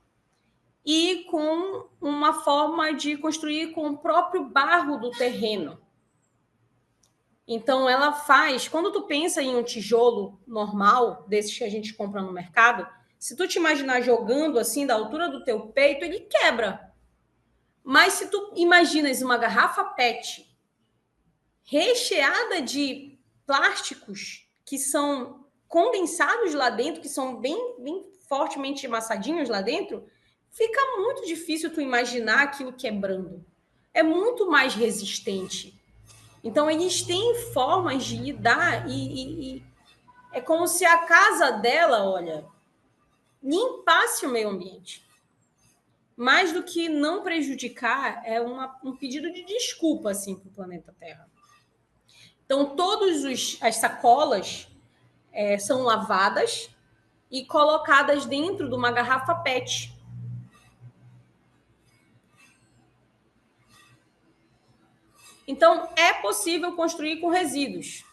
e com uma forma de construir com o próprio barro do terreno. Então, ela faz... Quando tu pensa em um tijolo normal, desses que a gente compra no mercado, se tu te imaginar jogando assim, da altura do teu peito, ele quebra. Mas se tu imaginas uma garrafa PET recheada de plásticos que são condensados lá dentro, que são bem fortemente amassadinhos lá dentro, fica muito difícil tu imaginar aquilo quebrando. É muito mais resistente. Então, eles têm formas de lidar e é como se a casa dela, olha, limpasse o meio ambiente. Mais do que não prejudicar, é um pedido de desculpa assim, para o planeta Terra. Então, todas as sacolas são lavadas e colocadas dentro de uma garrafa PET. Então, é possível construir com resíduos.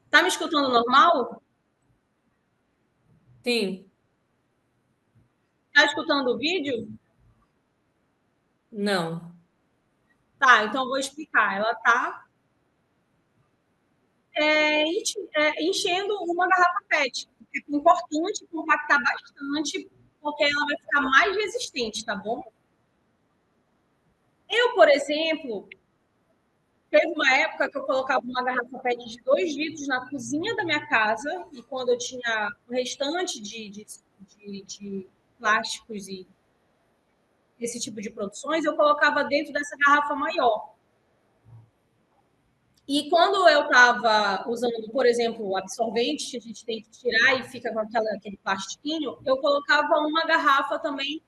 Tá me escutando normal? Sim. Tá escutando o vídeo? Não. Tá, então eu vou explicar. Ela tá enchendo uma garrafa PET. É importante compactar bastante, porque ela vai ficar mais resistente, tá bom? Eu, por exemplo, teve uma época que eu colocava uma garrafa PET de 2 litros na cozinha da minha casa, e quando eu tinha o restante de plásticos e esse tipo de produções, eu colocava dentro dessa garrafa maior. E quando eu estava usando, por exemplo, o absorvente, que a gente tem que tirar e fica com aquele plastiquinho, eu colocava uma garrafa também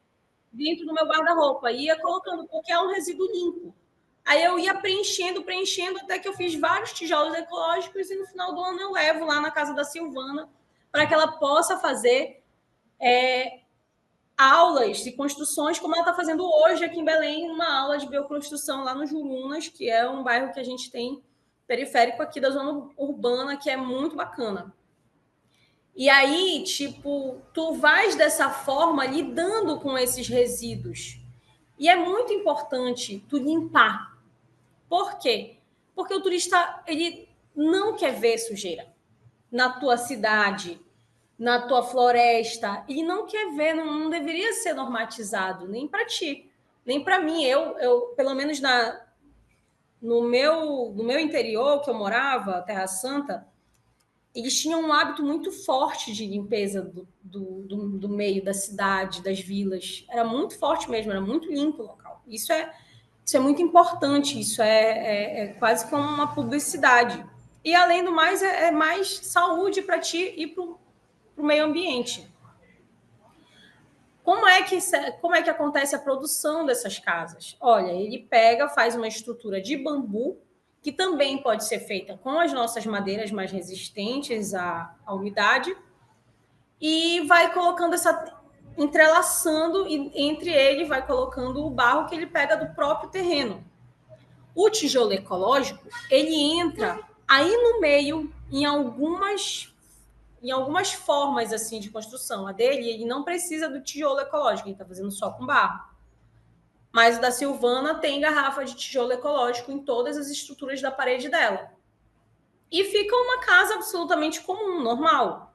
dentro do meu guarda-roupa. Ia colocando, porque é um resíduo limpo. Aí eu ia preenchendo, até que eu fiz vários tijolos ecológicos e no final do ano eu levo lá na casa da Silvana para que ela possa fazer aulas de construções, como ela está fazendo hoje aqui em Belém, uma aula de bioconstrução lá no Jurunas, que é um bairro que a gente tem periférico aqui da zona urbana, que é muito bacana. E aí, tipo, tu vais dessa forma lidando com esses resíduos. E é muito importante tu limpar. Por quê? Porque o turista, ele não quer ver sujeira na tua cidade, na tua floresta. Ele não quer ver, não deveria ser normatizado, nem para ti, nem para mim. Eu, pelo menos no meu interior, que eu morava, Terra Santa, eles tinham um hábito muito forte de limpeza do meio da cidade, das vilas. Era muito forte mesmo, era muito limpo o local. Isso é muito importante, isso é quase como uma publicidade. E, além do mais, é mais saúde para ti e para o meio ambiente. Como é que acontece a produção dessas casas? Olha, ele faz uma estrutura de bambu, que também pode ser feita com as nossas madeiras mais resistentes à umidade, e vai colocando entrelaçando, e entre ele vai colocando o barro que ele pega do próprio terreno. O tijolo ecológico, ele entra aí no meio em algumas formas assim de construção. A dele, ele não precisa do tijolo ecológico, ele está fazendo só com barro. Mas o da Silvana tem garrafa de tijolo ecológico em todas as estruturas da parede dela. E fica uma casa absolutamente comum, normal.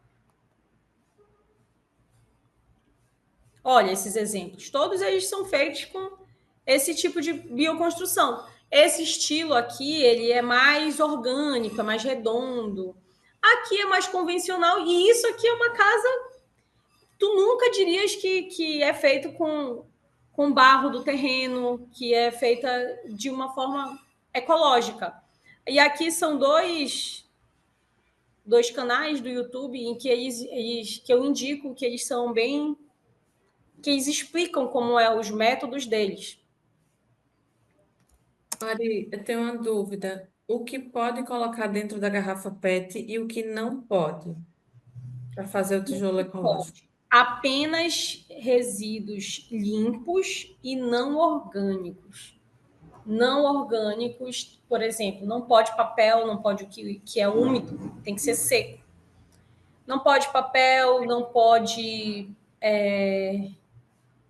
Olha esses exemplos. Todos eles são feitos com esse tipo de bioconstrução. Esse estilo aqui, ele é mais orgânico, é mais redondo. Aqui é mais convencional. E isso aqui é uma casa... Tu nunca dirias que é feito com barro do terreno, que é feita de uma forma ecológica. E aqui são dois canais do YouTube em que que eu indico que eles são bem... que eles explicam como é os métodos deles. Ari, eu tenho uma dúvida. O que pode colocar dentro da garrafa PET e o que não pode para fazer o tijolo ecológico? Apenas resíduos limpos e não orgânicos. Não orgânicos, por exemplo, não pode papel, não pode o que é úmido, tem que ser seco. Não pode papel, não pode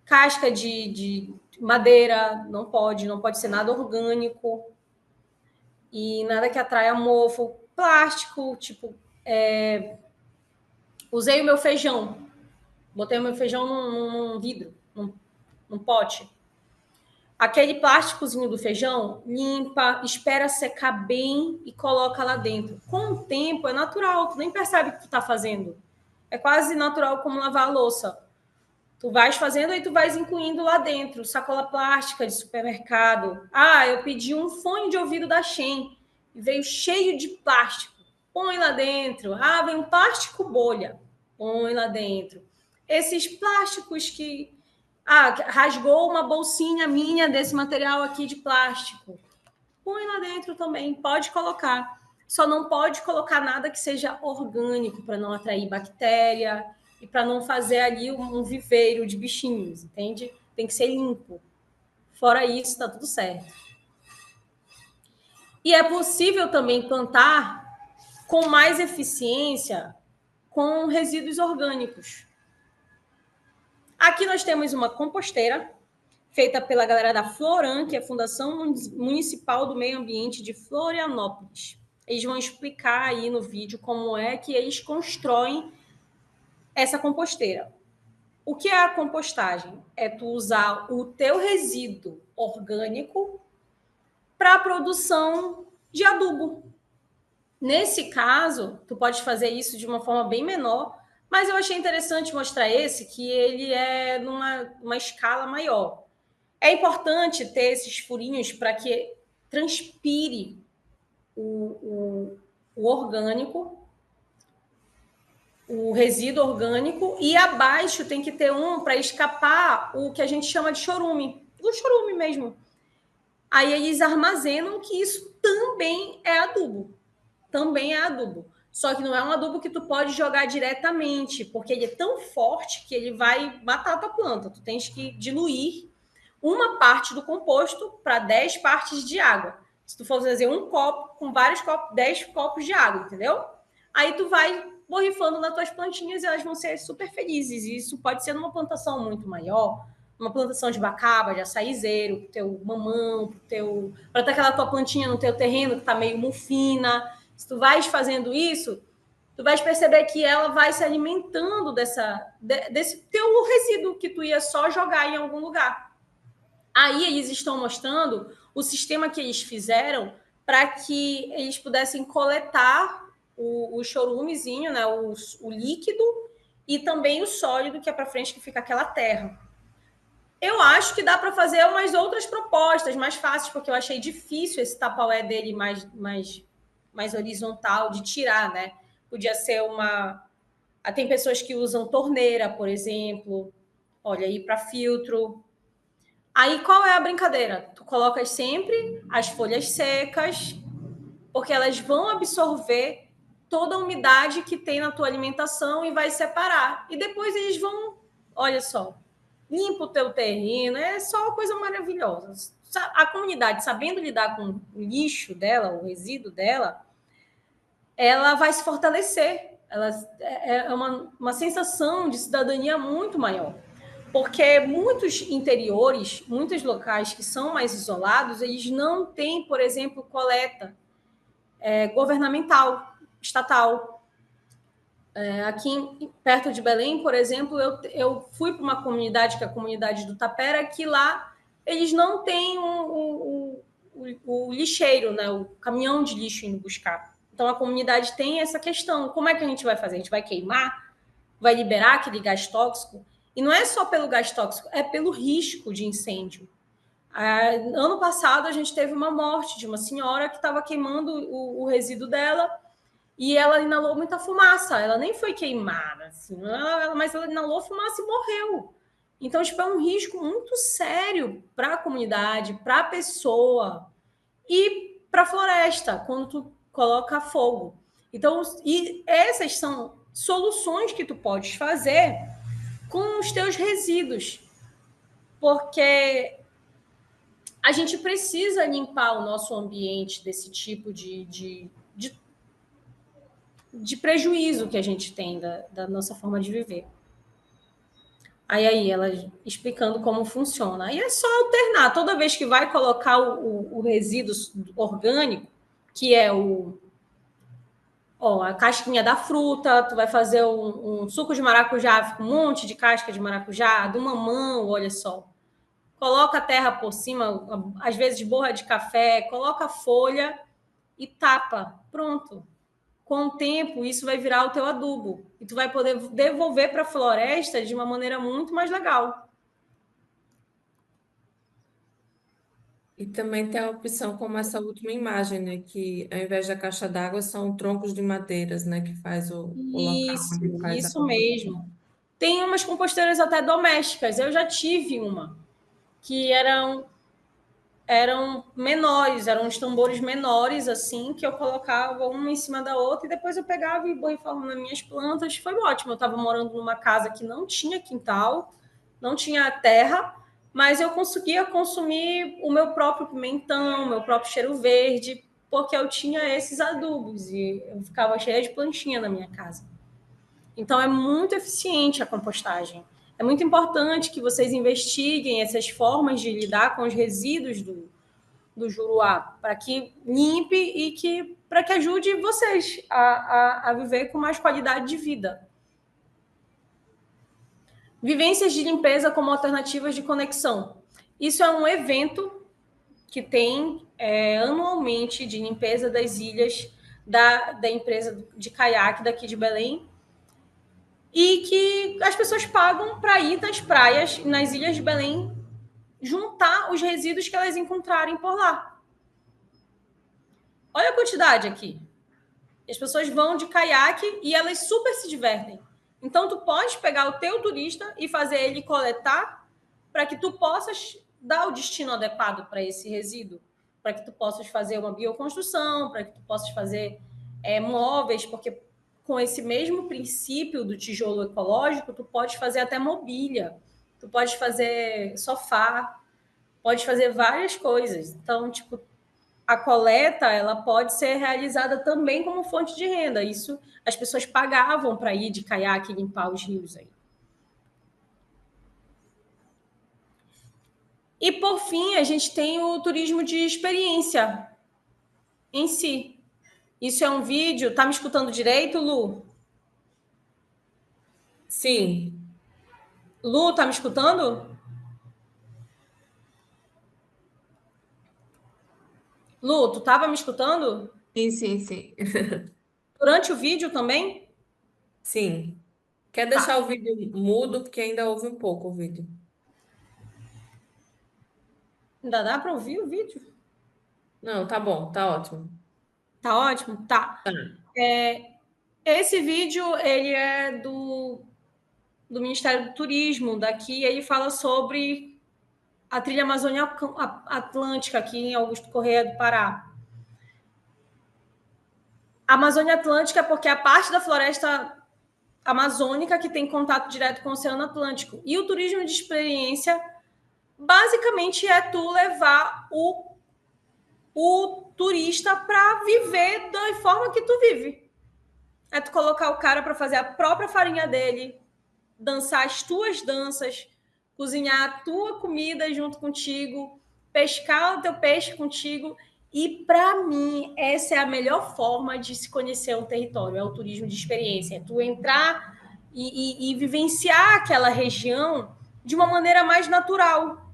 casca de madeira, não pode ser nada orgânico e nada que atraia mofo. Plástico, tipo, usei o meu feijão, botei o meu feijão num vidro, num pote. Aquele plásticozinho do feijão, limpa, espera secar bem e coloca lá dentro. Com o tempo, é natural, tu nem percebe o que tu tá fazendo. É quase natural como lavar a louça. Tu vais fazendo e tu vais incluindo lá dentro. Sacola plástica de supermercado. Ah, eu pedi um fone de ouvido da Shein e veio cheio de plástico. Põe lá dentro. Ah, vem um plástico bolha. Põe lá dentro. Esses plásticos que... Ah, rasgou uma bolsinha minha desse material aqui de plástico. Põe lá dentro também, pode colocar. Só não pode colocar nada que seja orgânico para não atrair bactéria e para não fazer ali um viveiro de bichinhos, entende? Tem que ser limpo. Fora isso, está tudo certo. E é possível também plantar com mais eficiência com resíduos orgânicos. Aqui nós temos uma composteira feita pela galera da Floran, que é a Fundação Municipal do Meio Ambiente de Florianópolis. Eles vão explicar aí no vídeo como é que eles constroem essa composteira. O que é a compostagem? É tu usar o teu resíduo orgânico para a produção de adubo. Nesse caso, tu pode fazer isso de uma forma bem menor, mas eu achei interessante mostrar esse, que ele é numa escala maior. É importante ter esses furinhos para que transpire o orgânico, o resíduo orgânico, e abaixo tem que ter um para escapar o que a gente chama de chorume, o chorume mesmo. Aí eles armazenam que isso também é adubo. Também é adubo. Só que não é um adubo que tu pode jogar diretamente, porque ele é tão forte que ele vai matar a tua planta. Tu tens que diluir uma parte do composto para 10 partes de água. Se tu for fazer um copo com vários copos, 10 copos de água, entendeu? Aí tu vai borrifando nas tuas plantinhas e elas vão ser super felizes. E isso pode ser numa plantação muito maior, uma plantação de bacaba, de açaizeiro, pro teu mamão, para ter aquela tua plantinha no teu terreno que tá meio mufina. Se tu vais fazendo isso, tu vais perceber que ela vai se alimentando desse teu resíduo que tu ia só jogar em algum lugar. Aí eles estão mostrando o sistema que eles fizeram para que eles pudessem coletar o chorumezinho, né, o líquido, e também o sólido, que é para frente, que fica aquela terra. Eu acho que dá para fazer umas outras propostas mais fáceis, porque eu achei difícil esse tapaué dele mais horizontal de tirar, né? Podia ser tem pessoas que usam torneira, por exemplo. Olha aí, para filtro. Aí qual é a brincadeira? Tu colocas sempre as folhas secas, porque elas vão absorver toda a umidade que tem na tua alimentação e vai separar. E depois eles vão, olha só, limpa o teu terreno, é só uma coisa maravilhosa. A comunidade, sabendo lidar com o lixo dela, o resíduo dela, ela vai se fortalecer. É uma sensação de cidadania muito maior. Porque muitos interiores, muitos locais que são mais isolados, eles não têm, por exemplo, coleta governamental, estatal. Aqui perto de Belém, por exemplo, eu fui para uma comunidade, que é a comunidade do Tapera, que lá eles não têm o lixeiro, né, o caminhão de lixo indo buscar. Então, a comunidade tem essa questão. Como é que a gente vai fazer? A gente vai queimar? Vai liberar aquele gás tóxico? E não é só pelo gás tóxico, é pelo risco de incêndio. Ano passado, a gente teve uma morte de uma senhora que estava queimando o resíduo dela e ela inalou muita fumaça. Ela nem foi queimada, assim, mas ela inalou fumaça e morreu. Então, tipo, é um risco muito sério para a comunidade, para a pessoa. e para a floresta, quando tu coloca fogo. Então, e essas são soluções que tu podes fazer com os teus resíduos, porque a gente precisa limpar o nosso ambiente desse tipo de prejuízo que a gente tem da nossa forma de viver. Aí ela explicando como funciona. Aí é só alternar. Toda vez que vai colocar o resíduo orgânico, que é a casquinha da fruta, tu vai fazer um suco de maracujá, fica um monte de casca de maracujá, do mamão, olha só. Coloca a terra por cima, às vezes borra de café, coloca folha e tapa. Pronto. Com o tempo, isso vai virar o teu adubo. E tu vai poder devolver para a floresta de uma maneira muito mais legal. E também tem a opção como essa última imagem, né? Que ao invés da caixa d'água são troncos de madeiras, né? Que faz o local onde faz a Isso composição. mesmo. Tem umas composteiras até domésticas. Eu já tive uma que eram menores, eram uns tambores menores, assim, que eu colocava uma em cima da outra e depois eu pegava e borrifava nas minhas plantas. Foi ótimo. Eu estava morando numa casa que não tinha quintal, não tinha terra, mas eu conseguia consumir o meu próprio pimentão, o meu próprio cheiro verde, porque eu tinha esses adubos e eu ficava cheia de plantinha na minha casa. Então, é muito eficiente a compostagem. É muito importante que vocês investiguem essas formas de lidar com os resíduos do Juruá, para que limpe e para que ajude vocês a viver com mais qualidade de vida. Vivências de limpeza como alternativas de conexão. Isso é um evento que tem anualmente de limpeza das ilhas da empresa de caiaque daqui de Belém, e que as pessoas pagam para ir nas praias, nas ilhas de Belém, juntar os resíduos que elas encontrarem por lá. Olha a quantidade aqui. As pessoas vão de caiaque e elas super se divertem. Então, tu pode pegar o teu turista e fazer ele coletar para que tu possas dar o destino adequado para esse resíduo, para que tu possas fazer uma bioconstrução, para que tu possas fazer móveis, porque com esse mesmo princípio do tijolo ecológico, tu pode fazer até mobília, tu pode fazer sofá, pode fazer várias coisas. Então, tipo, a coleta ela pode ser realizada também como fonte de renda. Isso as pessoas pagavam para ir de caiaque e limpar os rios aí. E por fim, a gente tem o turismo de experiência em si. Isso é um vídeo. Tá me escutando direito, Lu? Sim, Lu, tá me escutando? Lu, tu tava me escutando? sim. Durante o vídeo também? Sim. Quer Tá. deixar o vídeo mudo, porque ainda ouve um pouco o vídeo. Ainda dá para ouvir o vídeo? Não, tá bom, tá ótimo. Tá ótimo? Tá. Tá. Esse vídeo, ele é do Ministério do Turismo daqui, ele fala sobre a trilha Amazônia Atlântica aqui em Augusto Corrêa do Pará. A Amazônia Atlântica é porque é a parte da floresta amazônica que tem contato direto com o Oceano Atlântico. E o turismo de experiência basicamente é tu levar o turista para viver da forma que tu vive. É tu colocar o cara para fazer a própria farinha dele, dançar as tuas danças, cozinhar a tua comida junto contigo, pescar o teu peixe contigo. E, para mim, essa é a melhor forma de se conhecer um território, é o turismo de experiência. É tu entrar e vivenciar aquela região de uma maneira mais natural,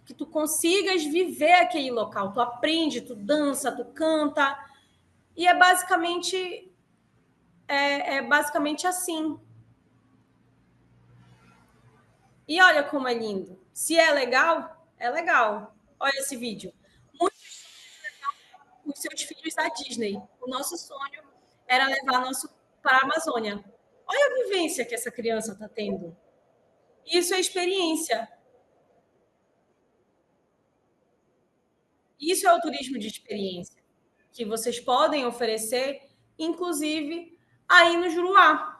que tu consigas viver aquele local. Tu aprende, tu dança, tu canta. E é basicamente assim. E olha como é lindo. Se é legal, é legal. Olha esse vídeo. Muitos os seus filhos à Disney. O nosso sonho era levar nosso para a Amazônia. Olha a vivência que essa criança está tendo. Isso é experiência. Isso é o turismo de experiência, que vocês podem oferecer, inclusive, aí no Juruá.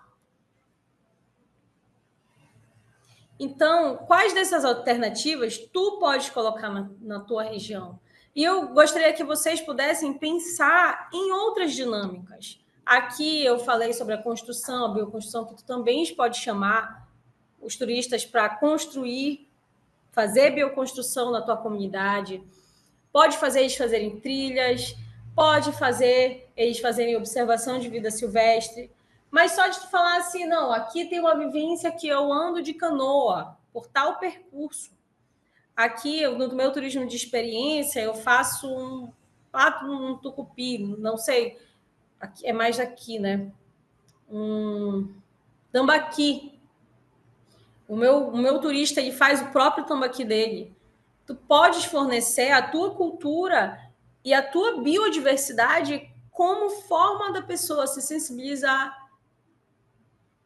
Então, quais dessas alternativas tu pode colocar na tua região? E eu gostaria que vocês pudessem pensar em outras dinâmicas. Aqui eu falei sobre a construção, a bioconstrução, que tu também pode chamar os turistas para construir, fazer bioconstrução na tua comunidade. Pode fazer eles fazerem trilhas, pode fazer eles fazerem observação de vida silvestre, mas só de tu falar assim, não, aqui tem uma vivência que eu ando de canoa por tal percurso. Aqui, no meu turismo de experiência, eu faço um tucupi, não sei, aqui, é mais aqui, né? Um tambaqui. O meu turista, ele faz o próprio tambaqui dele. Tu podes fornecer a tua cultura e a tua biodiversidade como forma da pessoa se sensibilizar,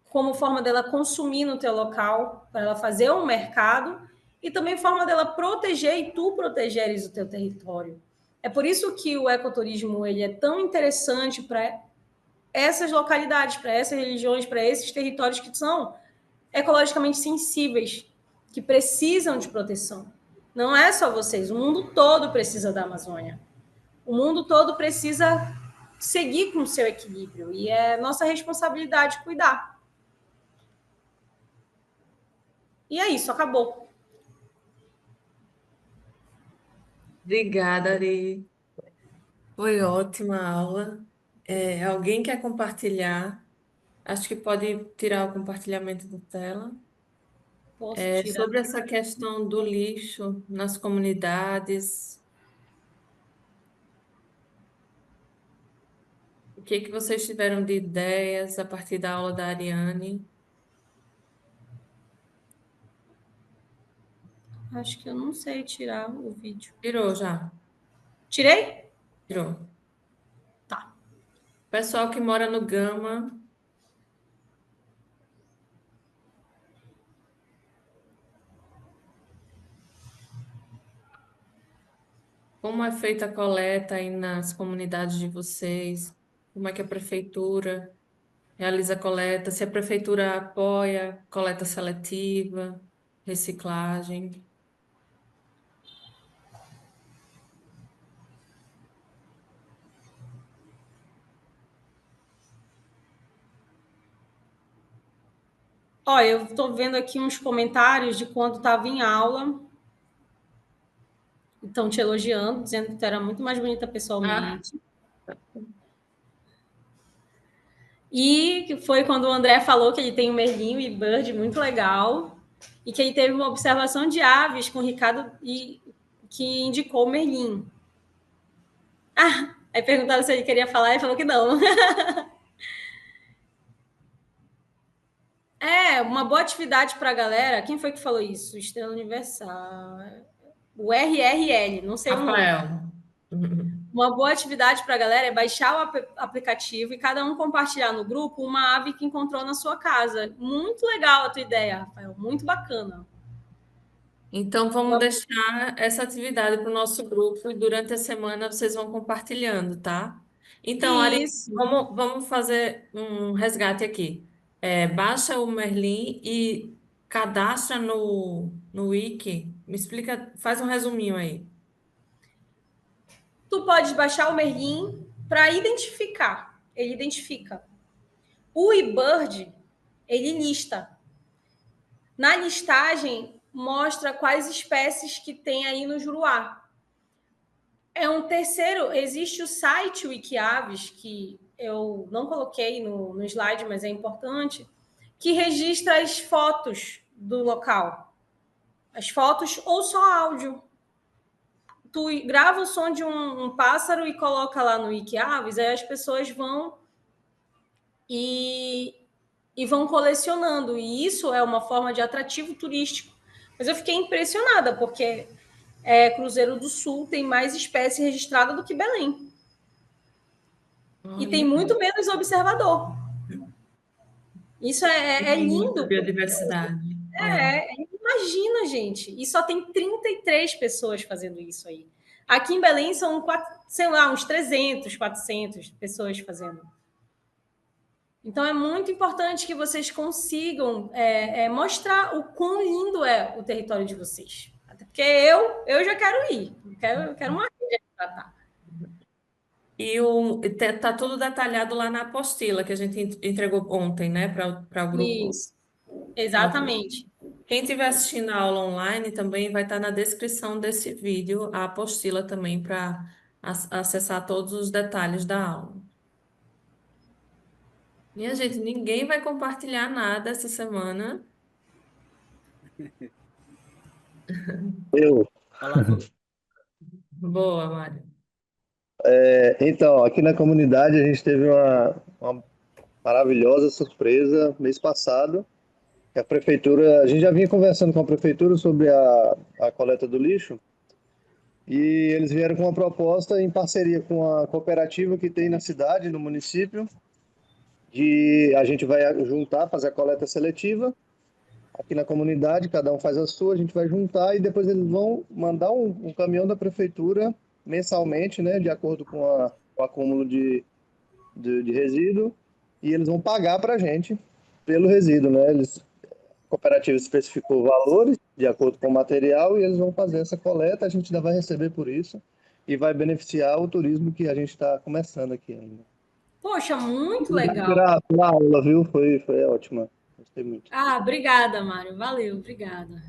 como forma dela consumir no teu local, para ela fazer um mercado, e também forma dela proteger e tu protegeres o teu território. É por isso que o ecoturismo ele é tão interessante para essas localidades, para essas religiões, para esses territórios que são ecologicamente sensíveis, que precisam de proteção. Não é só vocês, o mundo todo precisa da Amazônia. O mundo todo precisa seguir com o seu equilíbrio e é nossa responsabilidade cuidar. E é isso, acabou. Obrigada, Ari. Foi ótima a aula. Alguém quer compartilhar? Acho que pode tirar o compartilhamento da tela. Posso tirar. Sobre essa questão do lixo nas comunidades, o que que vocês tiveram de ideias a partir da aula da Ariane? Acho que eu não sei tirar o vídeo. Tirou já? Tirei? Tirou. Tá. Pessoal que mora no Gama, como é feita a coleta aí nas comunidades de vocês? Como é que a prefeitura realiza a coleta? Se a prefeitura apoia coleta seletiva, reciclagem? Olha, eu estou vendo aqui uns comentários de quando estava em aula. Estão te elogiando, dizendo que tu era muito mais bonita pessoalmente. E que foi quando o André falou que ele tem um merlinho e bird muito legal. E que ele teve uma observação de aves com o Ricardo e que indicou o merlinho. Aí perguntaram se ele queria falar e falou que não. Uma boa atividade para a galera. Quem foi que falou isso? Estrela Universal. O RRL, não sei o nome. Rafael. Uma boa atividade para a galera é baixar o aplicativo e cada um compartilhar no grupo uma ave que encontrou na sua casa. Muito legal a tua ideia, Rafael. Muito bacana. Então, vamos deixar essa atividade para o nosso grupo e durante a semana vocês vão compartilhando, tá? Então, Ari, Isso. vamos fazer um resgate aqui. Baixa o Merlin e cadastra no Wiki. Me explica, faz um resuminho aí. Tu pode baixar o Merlin para identificar. Ele identifica. O eBird, ele lista. Na listagem, mostra quais espécies que tem aí no Juruá. É um terceiro, existe o site Wikiaves, que eu não coloquei no slide, mas é importante, que registra as fotos do local. As fotos ou só áudio. Tu grava o som de um pássaro e coloca lá no Wikiaves, aí as pessoas vão e vão colecionando. E isso é uma forma de atrativo turístico. Mas eu fiquei impressionada, porque Cruzeiro do Sul tem mais espécie registrada do que Belém. E tem muito menos observador. Isso é lindo. Muita biodiversidade. Imagina, gente. E só tem 33 pessoas fazendo isso aí. Aqui em Belém são, sei lá, uns 300, 400 pessoas fazendo. Então, é muito importante que vocês consigam mostrar o quão lindo é o território de vocês. Até porque eu já quero ir. Eu quero uma ilha para tratar. E tá tudo detalhado lá na apostila que a gente entregou ontem, né, para o grupo. Isso, exatamente. Quem estiver assistindo a aula online também vai estar na descrição desse vídeo a apostila também para acessar todos os detalhes da aula. Minha gente, ninguém vai compartilhar nada essa semana. Eu. Fala, Fábio. Boa, Mário. Então, aqui na comunidade a gente teve uma maravilhosa surpresa mês passado. Que a prefeitura, a gente já vinha conversando com a prefeitura sobre a coleta do lixo e eles vieram com uma proposta em parceria com a cooperativa que tem na cidade, no município, de a gente vai juntar, fazer a coleta seletiva aqui na comunidade, cada um faz a sua, a gente vai juntar e depois eles vão mandar um caminhão da prefeitura mensalmente, né, de acordo com o acúmulo de resíduo, e eles vão pagar para a gente pelo resíduo, né? A cooperativa especificou valores de acordo com o material e eles vão fazer essa coleta, a gente ainda vai receber por isso e vai beneficiar o turismo que a gente está começando aqui ainda. Poxa, muito Obrigado legal. pela aula, viu? Foi ótima. Gostei muito. Obrigada, Mário. Valeu, obrigada.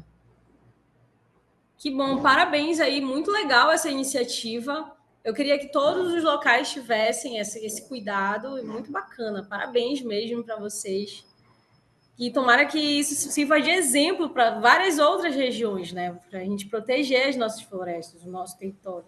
Que bom, parabéns aí, muito legal essa iniciativa. Eu queria que todos os locais tivessem esse cuidado, muito bacana. Parabéns mesmo para vocês. E tomara que isso sirva de exemplo para várias outras regiões, né? Para a gente proteger as nossas florestas, o nosso território.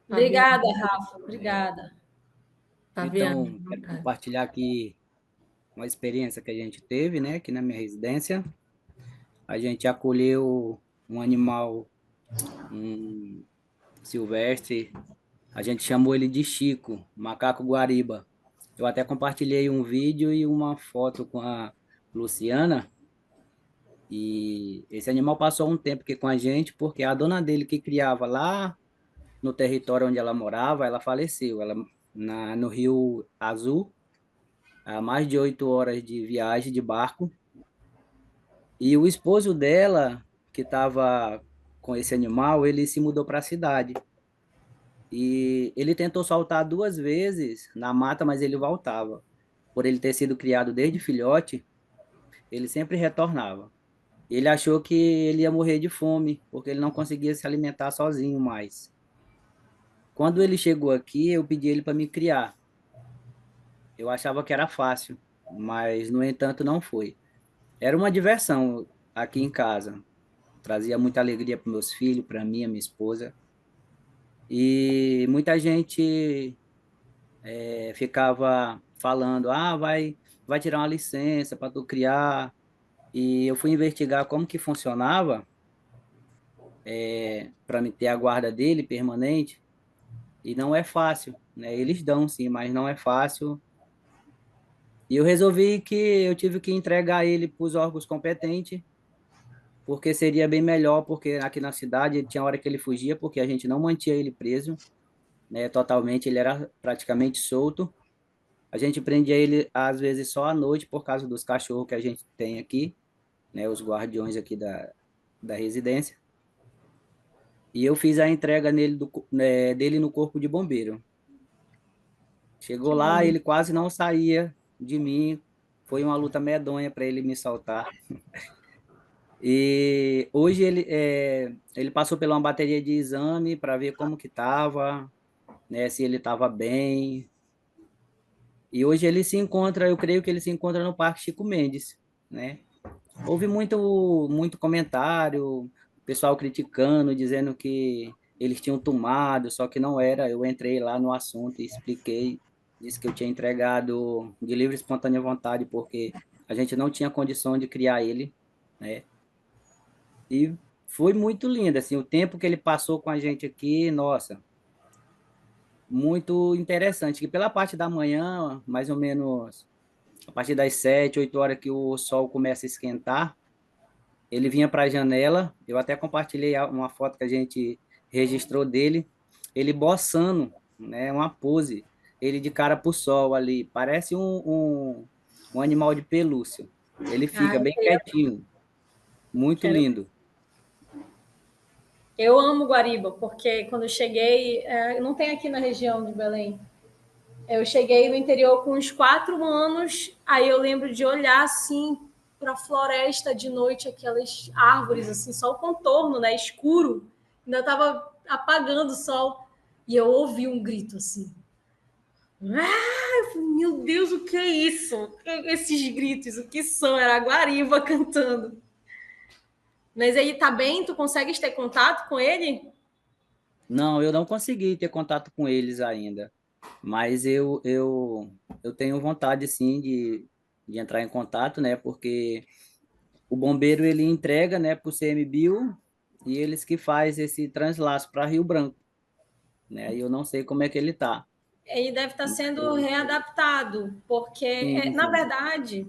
Obrigada, Rafa. Obrigada. Então, quero compartilhar aqui uma experiência que a gente teve, né, aqui na minha residência. A gente acolheu um animal, um silvestre, a gente chamou ele de Chico, macaco guariba. Eu até compartilhei um vídeo e uma foto com a Luciana, e esse animal passou um tempo aqui com a gente, porque a dona dele que criava lá no território onde ela morava, ela faleceu, no Rio Azul, a mais de 8 horas de viagem de barco, e o esposo dela, que estava com esse animal, ele se mudou para a cidade. E ele tentou soltar 2 vezes na mata, mas ele voltava. Por ele ter sido criado desde filhote, ele sempre retornava. Ele achou que ele ia morrer de fome, porque ele não conseguia se alimentar sozinho mais. Quando ele chegou aqui, eu pedi ele para me criar. Eu achava que era fácil, mas, no entanto, não foi. Era uma diversão aqui em casa. Trazia muita alegria para meus filhos, para mim, a minha esposa. E muita gente ficava falando, vai tirar uma licença para tu criar. E eu fui investigar como que funcionava para me ter a guarda dele permanente. E não é fácil, né? Eles dão sim, mas não é fácil. E eu resolvi que eu tive que entregar ele para os órgãos competentes, porque seria bem melhor, porque aqui na cidade tinha hora que ele fugia, porque a gente não mantinha ele preso, né, totalmente, ele era praticamente solto. A gente prendia ele, às vezes, só à noite, por causa dos cachorros que a gente tem aqui, né, os guardiões aqui da residência. E eu fiz a entrega dele no corpo de bombeiro. Chegou lá, ele quase não saía de mim, foi uma luta medonha para ele me soltar. E hoje ele passou por uma bateria de exame para ver como que estava, né, se ele estava bem. E hoje ele se encontra, eu creio que ele se encontra no Parque Chico Mendes, né? Houve muito comentário, pessoal criticando, dizendo que eles tinham tomado, só que não era. Eu entrei lá no assunto e expliquei, disse que eu tinha entregado de livre e espontânea vontade, porque a gente não tinha condição de criar ele, né? E foi muito lindo, assim, o tempo que ele passou com a gente aqui, nossa, muito interessante, que pela parte da manhã, mais ou menos a partir das 7, 8 horas que o sol começa a esquentar, ele vinha para a janela, eu até compartilhei uma foto que a gente registrou dele, ele boçando, né, uma pose, ele de cara para o sol ali, parece um animal de pelúcia. Ele fica bem quietinho, muito lindo. Eu amo Guariba, porque quando eu cheguei, não tem aqui na região de Belém, eu cheguei no interior com uns 4 anos, aí eu lembro de olhar assim para a floresta de noite, aquelas árvores, assim, só o contorno, né, escuro, ainda estava apagando o sol, e eu ouvi um grito assim. Meu Deus, o que é isso? Esses gritos, o que são? Era a Guariba cantando. Mas ele tá bem? Tu consegues ter contato com ele? Não, eu não consegui ter contato com eles ainda, mas eu tenho vontade, sim, de entrar em contato, né, porque o bombeiro, ele entrega, né, para o CMBio, e eles que faz esse translaço para Rio Branco, né, e eu não sei como é que ele está. Ele deve estar sendo readaptado, porque, na verdade,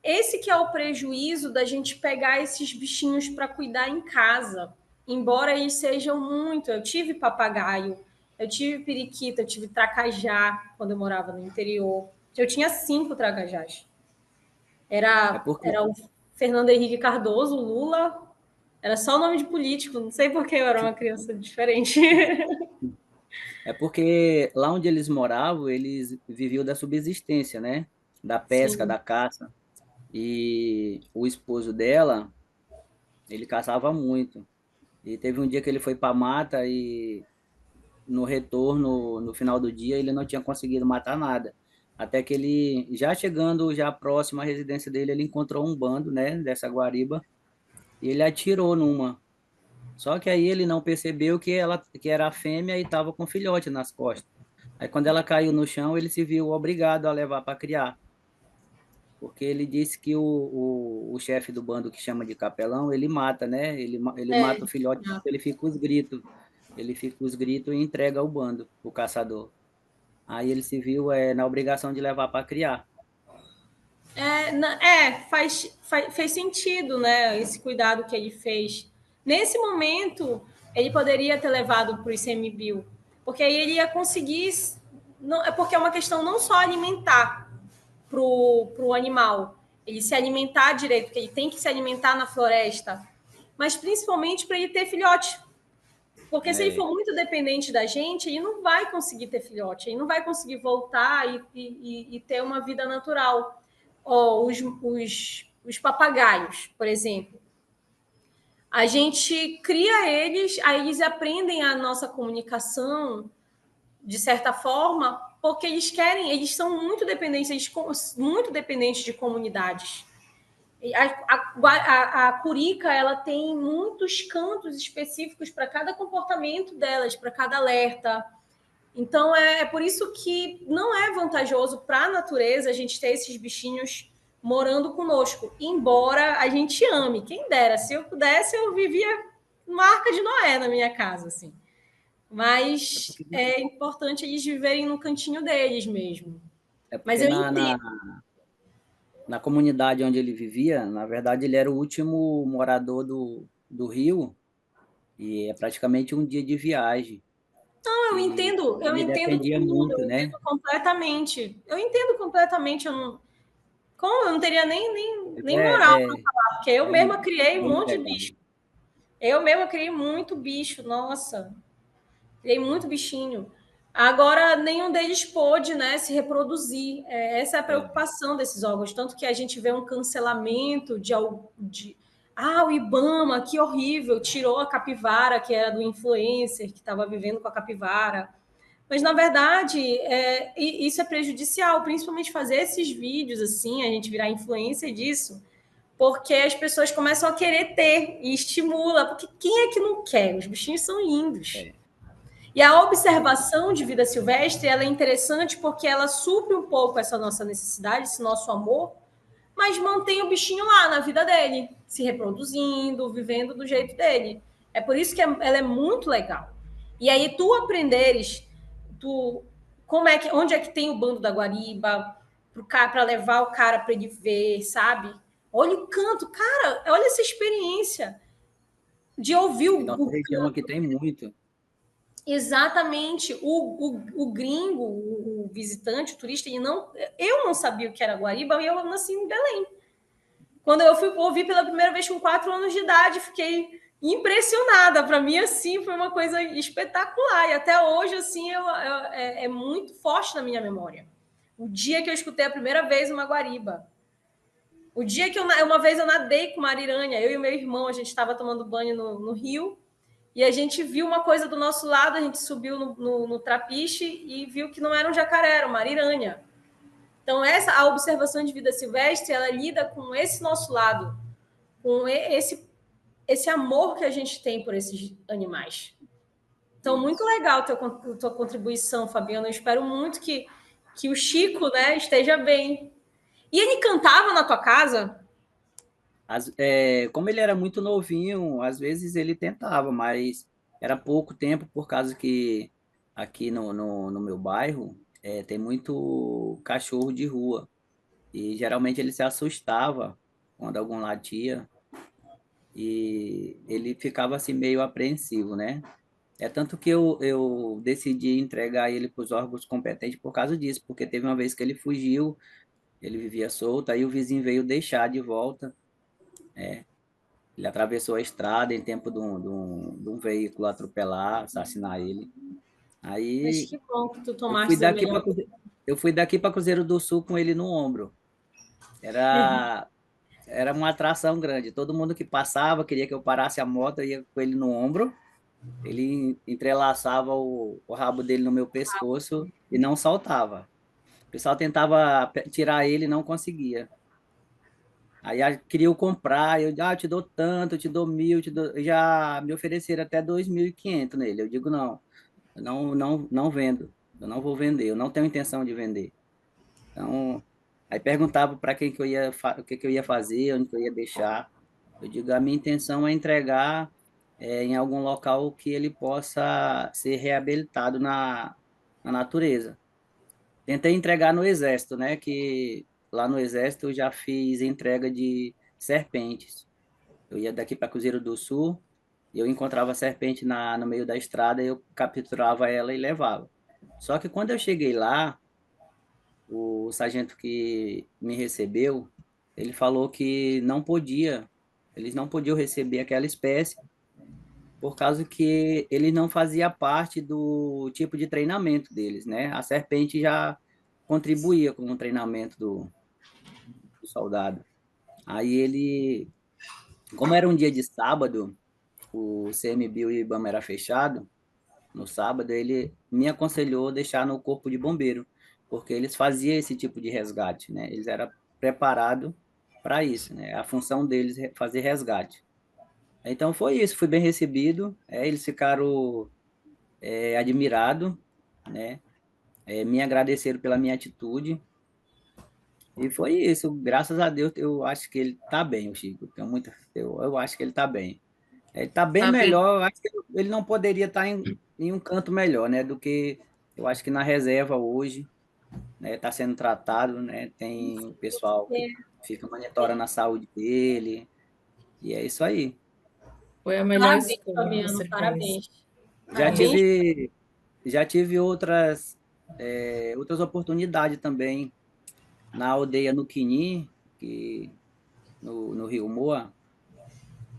esse que é o prejuízo da gente pegar esses bichinhos para cuidar em casa. Embora eles sejam muito... Eu tive papagaio, eu tive periquita, eu tive tracajá quando eu morava no interior. Eu tinha 5 tracajás. Era o Fernando Henrique Cardoso, Lula. Era só o nome de político. Não sei por que eu era uma criança diferente. É porque lá onde eles moravam, eles viviam da subsistência, né? Da pesca, Sim. da caça. E o esposo dela, ele caçava muito. E teve um dia que ele foi para a mata e no retorno, no final do dia, ele não tinha conseguido matar nada. Até que ele, já chegando já próximo à residência dele, ele encontrou um bando, né, dessa guariba, e ele atirou numa. Só que aí ele não percebeu que era a fêmea e estava com filhote nas costas. Aí quando ela caiu no chão, ele se viu obrigado a levar para criar. Porque ele disse que o chefe do bando, que chama de capelão, ele mata, né? Ele mata o filhote, ele fica com os gritos. Ele fica com os gritos e entrega o bando, o caçador. Aí ele se viu na obrigação de levar para criar. Fez sentido, né? Esse cuidado que ele fez. Nesse momento, ele poderia ter levado para o ICMBio, porque aí ele ia conseguir. Não, é porque é uma questão não só alimentar para o animal, ele se alimentar direito, porque ele tem que se alimentar na floresta, mas principalmente para ele ter filhote. Porque se ele for muito dependente da gente, ele não vai conseguir ter filhote, ele não vai conseguir voltar e ter uma vida natural. Os papagaios, por exemplo. A gente cria eles, aí eles aprendem a nossa comunicação, de certa forma, porque eles são muito dependentes de comunidades. A curica, ela tem muitos cantos específicos para cada comportamento delas, para cada alerta. Então, é por isso que não é vantajoso para a natureza a gente ter esses bichinhos morando conosco, embora a gente ame. Quem dera, se eu pudesse, eu vivia uma arca de Noé na minha casa, assim. Mas é importante eles viverem no cantinho deles mesmo. Mas eu entendo. Na comunidade onde ele vivia, na verdade, ele era o último morador do Rio, e é praticamente um dia de viagem. Não, eu entendo dependia tudo, muito, eu né? entendo completamente. Eu entendo completamente. Eu não teria nem moral para falar, porque eu mesma criei um monte de bicho. Eu mesma criei muito bicho, nossa. Criei muito bichinho. Agora, nenhum deles pôde, né, se reproduzir. Essa é a preocupação desses órgãos. Tanto que a gente vê um cancelamento o Ibama, que horrível, tirou a capivara, que era do influencer, que estava vivendo com a capivara. Mas, na verdade, isso é prejudicial, principalmente fazer esses vídeos assim, a gente virar influencer disso, porque as pessoas começam a querer ter e estimula, porque quem é que não quer? Os bichinhos são lindos. E a observação de vida silvestre, ela é interessante porque ela supre um pouco essa nossa necessidade, esse nosso amor, mas mantém o bichinho lá na vida dele, se reproduzindo, vivendo do jeito dele. É por isso que ela é muito legal. E aí tu onde é que tem o bando da Guariba, para levar o cara para ele ver, sabe? Olha o canto, cara, olha essa experiência de ouvir o região aqui tem muito. Exatamente. O gringo, o visitante, o turista, eu não sabia o que era Guariba, e eu nasci em Belém. Quando eu fui ouvir pela primeira vez com 4 anos de idade, fiquei impressionada. Para mim, assim, foi uma coisa espetacular. E até hoje, assim, é muito forte na minha memória. O dia que eu escutei a primeira vez uma Guariba. O dia que uma vez eu nadei com uma ariranha, eu e o meu irmão, a gente estava tomando banho no rio, e a gente viu uma coisa do nosso lado, a gente subiu no trapiche e viu que não era um jacaré, era uma ariranha. Então, a observação de vida silvestre, ela lida com esse nosso lado, com esse amor que a gente tem por esses animais. Então, muito legal a tua contribuição, Fabiana. Eu espero muito que o Chico, né, esteja bem. E ele cantava na tua casa? Como ele era muito novinho, às vezes ele tentava, mas era pouco tempo, por causa que aqui no meu bairro tem muito cachorro de rua. E geralmente ele se assustava quando algum latia e ele ficava assim meio apreensivo, né? É tanto que eu decidi entregar ele para os órgãos competentes por causa disso, porque teve uma vez que ele fugiu, ele vivia solto, aí o vizinho veio deixar de volta, né? Ele atravessou a estrada em tempo de um veículo atropelar, assassinar ele. Aí Mas que bom que tu eu tomaste eu fui daqui para Cruzeiro do Sul com ele no ombro. Era uma atração grande. Todo mundo que passava queria que eu parasse a moto, eu ia com ele no ombro. Ele entrelaçava o rabo dele no meu pescoço e não soltava. O pessoal tentava tirar ele e não conseguia. Aí queriam comprar, eu te dou tanto, eu te dou 1.000, já me ofereceram até 2.500 nele. Eu digo, não, eu não vendo, eu não vou vender, eu não tenho intenção de vender. Então, aí perguntava para quem que o que eu ia fazer, onde que eu ia deixar. Eu digo, a minha intenção é entregar em algum local que ele possa ser reabilitado na natureza. Tentei entregar no Exército, né? Que lá no Exército eu já fiz entrega de serpentes. Eu ia daqui para Cruzeiro do Sul, e eu encontrava serpente no meio da estrada, eu capturava ela e levava. Só que quando eu cheguei lá, o sargento que me recebeu, ele falou que eles não podiam receber aquela espécie, por causa que ele não fazia parte do tipo de treinamento deles, né? A serpente já contribuía com o treinamento do soldado. Aí como era um dia de sábado, o CMBio e o IBAMA era fechado, no sábado ele me aconselhou deixar no corpo de bombeiro, porque eles faziam esse tipo de resgate, né? Eles eram preparados para isso, né? A função deles é fazer resgate. Então foi isso, fui bem recebido, eles ficaram admirados, né? Me agradeceram pela minha atitude, e foi isso, graças a Deus, eu acho que ele está bem, o Chico, eu acho que ele está bem. Ele está bem melhor, eu acho que ele não poderia estar em um canto melhor, né? Do que eu acho que na reserva hoje, né? Está sendo tratado, né? Tem o pessoal que fica monitorando a saúde dele, e é isso aí. Foi a melhor Parabéns, escolha que Fabiano, você parabéns. Já tive outras oportunidades também na aldeia no Quini, no Rio Moa.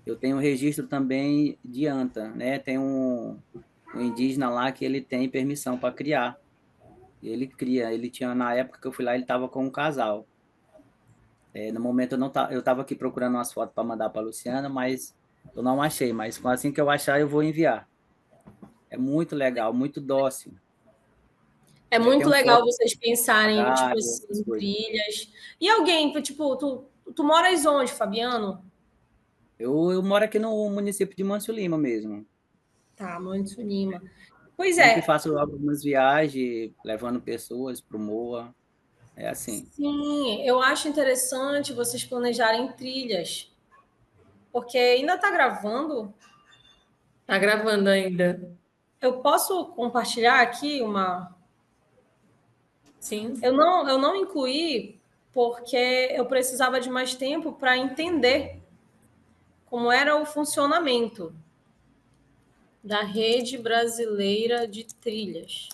Eu tenho registro também de anta, né? Tem um indígena lá que ele tem permissão para criar. Ele cria, na época que eu fui lá, ele estava com um casal. No momento eu estava aqui procurando umas fotos para mandar para a Luciana, mas eu não achei, mas assim que eu achar eu vou enviar. É muito legal, muito dócil. É muito legal foto, vocês pensarem, tipo assim, essas em coisas. trilhas. E alguém, tipo, tu moras onde, Fabiano? Eu moro aqui no município de Manso Lima mesmo. Tá, Manso Lima. Pois Sempre é. faço algumas viagens, levando pessoas para o Moa. É assim. Sim, eu acho interessante vocês planejarem trilhas. Porque ainda tá gravando? Tá gravando ainda. Eu posso compartilhar aqui uma... Sim. Eu não incluí porque eu precisava de mais tempo para entender como era o funcionamento da Rede Brasileira de Trilhas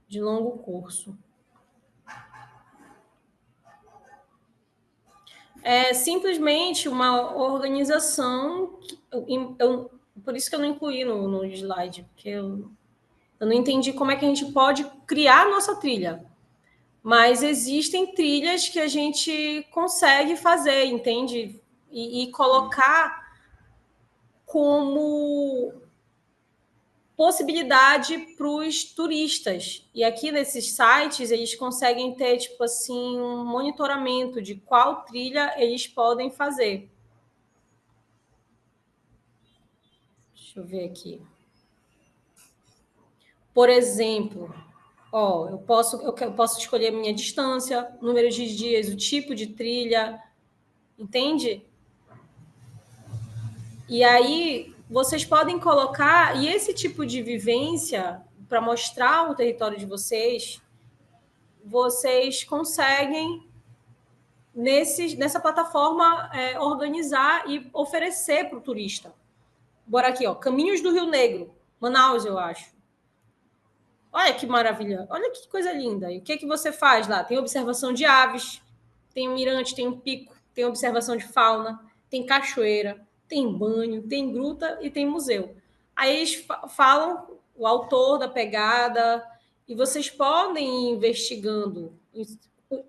de longo curso. É simplesmente uma organização, por isso que eu não incluí no slide, porque eu não entendi como é que a gente pode criar a nossa trilha. Mas existem trilhas que a gente consegue fazer, entende? E colocar como possibilidade para os turistas. E aqui nesses sites, eles conseguem ter, tipo assim, um monitoramento de qual trilha eles podem fazer. Deixa eu ver aqui. Por exemplo, eu posso escolher a minha distância, número de dias, o tipo de trilha, entende? E aí vocês podem colocar, e esse tipo de vivência, para mostrar o território de vocês, vocês conseguem, nessa plataforma, organizar e oferecer para o turista. Bora aqui, Caminhos do Rio Negro, Manaus, eu acho. Olha que maravilha, olha que coisa linda. E o que você faz lá? Tem observação de aves, tem um mirante, tem um pico, tem observação de fauna, tem cachoeira, tem banho, tem gruta e tem museu. Aí eles falam o autor da pegada e vocês podem ir investigando.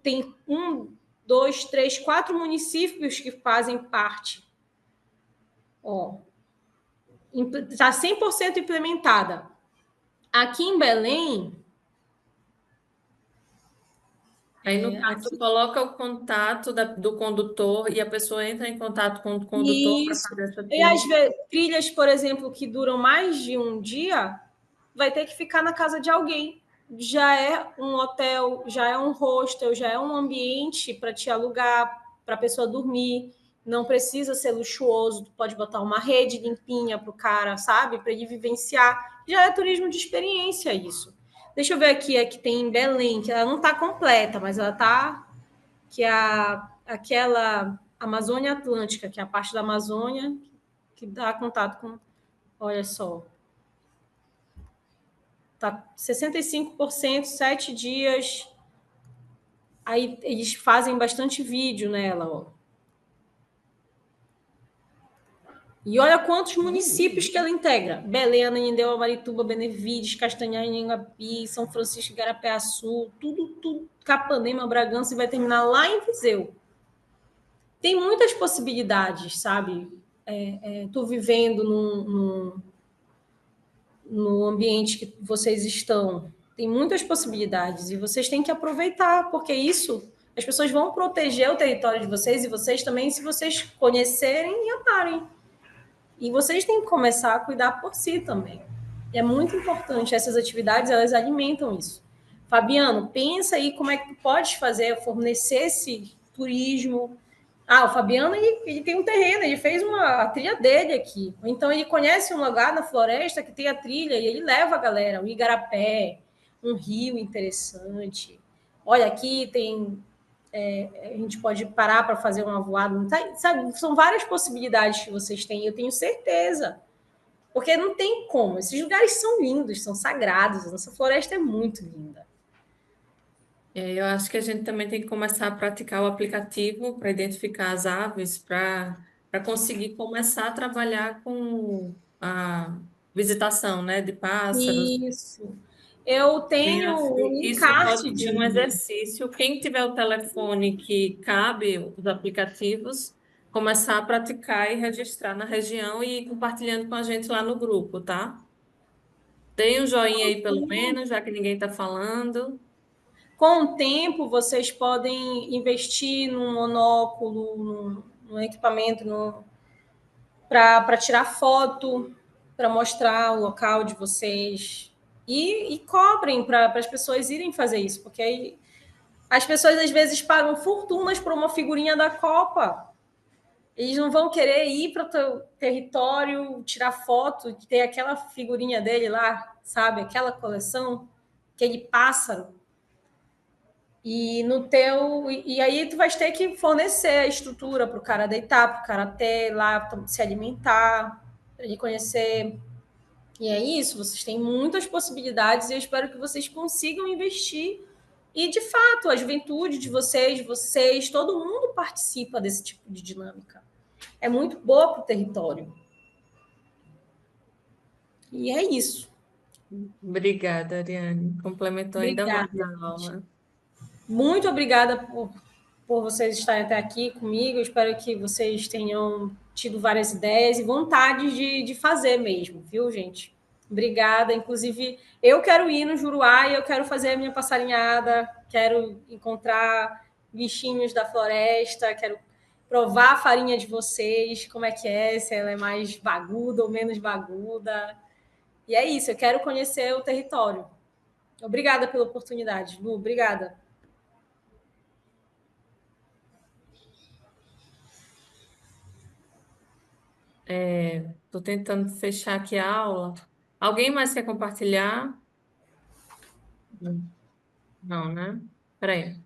Tem 1, 2, 3, 4 municípios que fazem parte. Está 100% implementada. Aqui em Belém... Aí, no caso, coloca o contato do condutor e a pessoa entra em contato com o condutor para fazer essa trilha. E às vezes, trilhas, por exemplo, que duram mais de um dia, vai ter que ficar na casa de alguém. Já é um hotel, já é um hostel, já é um ambiente para te alugar, para a pessoa dormir. Não precisa ser luxuoso, tu pode botar uma rede limpinha para o cara, sabe? Para ele vivenciar. Já é turismo de experiência isso. Deixa eu ver aqui, é que tem em Belém, que ela não está completa, mas ela está... que é aquela Amazônia Atlântica, que é a parte da Amazônia que dá contato com... Olha só. Tá 65%, 7 dias. Aí eles fazem bastante vídeo nela, E olha quantos municípios que ela integra. Belém, Ananindeua, Marituba, Benevides, Castanhaningapi, São Francisco, Igarapé-Açu, tudo, Capanema, Bragança, e vai terminar lá em Viseu. Tem muitas possibilidades, sabe? Estou vivendo no ambiente que vocês estão. Tem muitas possibilidades e vocês têm que aproveitar, porque isso, as pessoas vão proteger o território de vocês e vocês também, se vocês conhecerem e amarem. E vocês têm que começar a cuidar por si também. E é muito importante, essas atividades, elas alimentam isso. Fabiano, pensa aí como é que tu podes fazer, fornecer esse turismo. O Fabiano, ele tem um terreno, ele fez a trilha dele aqui. Então, ele conhece um lugar na floresta que tem a trilha e ele leva a galera, um igarapé, um rio interessante. Olha, aqui tem... a gente pode parar para fazer uma voada. Sabe? São várias possibilidades que vocês têm, eu tenho certeza. Porque não tem como. Esses lugares são lindos, são sagrados. A nossa floresta é muito linda. Eu acho que a gente também tem que começar a praticar o aplicativo para identificar as aves, para conseguir começar a trabalhar com a visitação, né, de pássaros. Isso. Eu tenho um Isso encarte pode ser um exercício. Quem tiver o telefone que cabe os aplicativos, começar a praticar e registrar na região e ir compartilhando com a gente lá no grupo, tá? Tem um joinha aí, pelo menos, já que ninguém está falando. Com o tempo, vocês podem investir num monóculo, num equipamento para tirar foto, para mostrar o local de vocês. E cobrem para as pessoas irem fazer isso, porque aí as pessoas às vezes pagam fortunas por uma figurinha da Copa. Eles não vão querer ir para o teu território, tirar foto, ter aquela figurinha dele lá, sabe? Aquela coleção, aquele pássaro. E aí tu vai ter que fornecer a estrutura para o cara deitar, para o cara ter lá, se alimentar, para ele conhecer. E é isso, vocês têm muitas possibilidades e eu espero que vocês consigam investir. E, de fato, a juventude de vocês, todo mundo participa desse tipo de dinâmica. É muito boa para o território. E é isso. Obrigada, Ariane. Complementou ainda mais a aula. Muito obrigada por vocês estarem até aqui comigo. Eu espero que vocês tenham tido várias ideias e vontade de fazer mesmo, viu, gente? Obrigada. Inclusive, eu quero ir no Juruá e eu quero fazer a minha passarinhada, quero encontrar bichinhos da floresta, quero provar a farinha de vocês, como é que é, se ela é mais baguda ou menos baguda. E é isso, eu quero conhecer o território. Obrigada pela oportunidade, Lu. Obrigada. Estou tentando fechar aqui a aula. Alguém mais quer compartilhar? Não, né? Espera aí.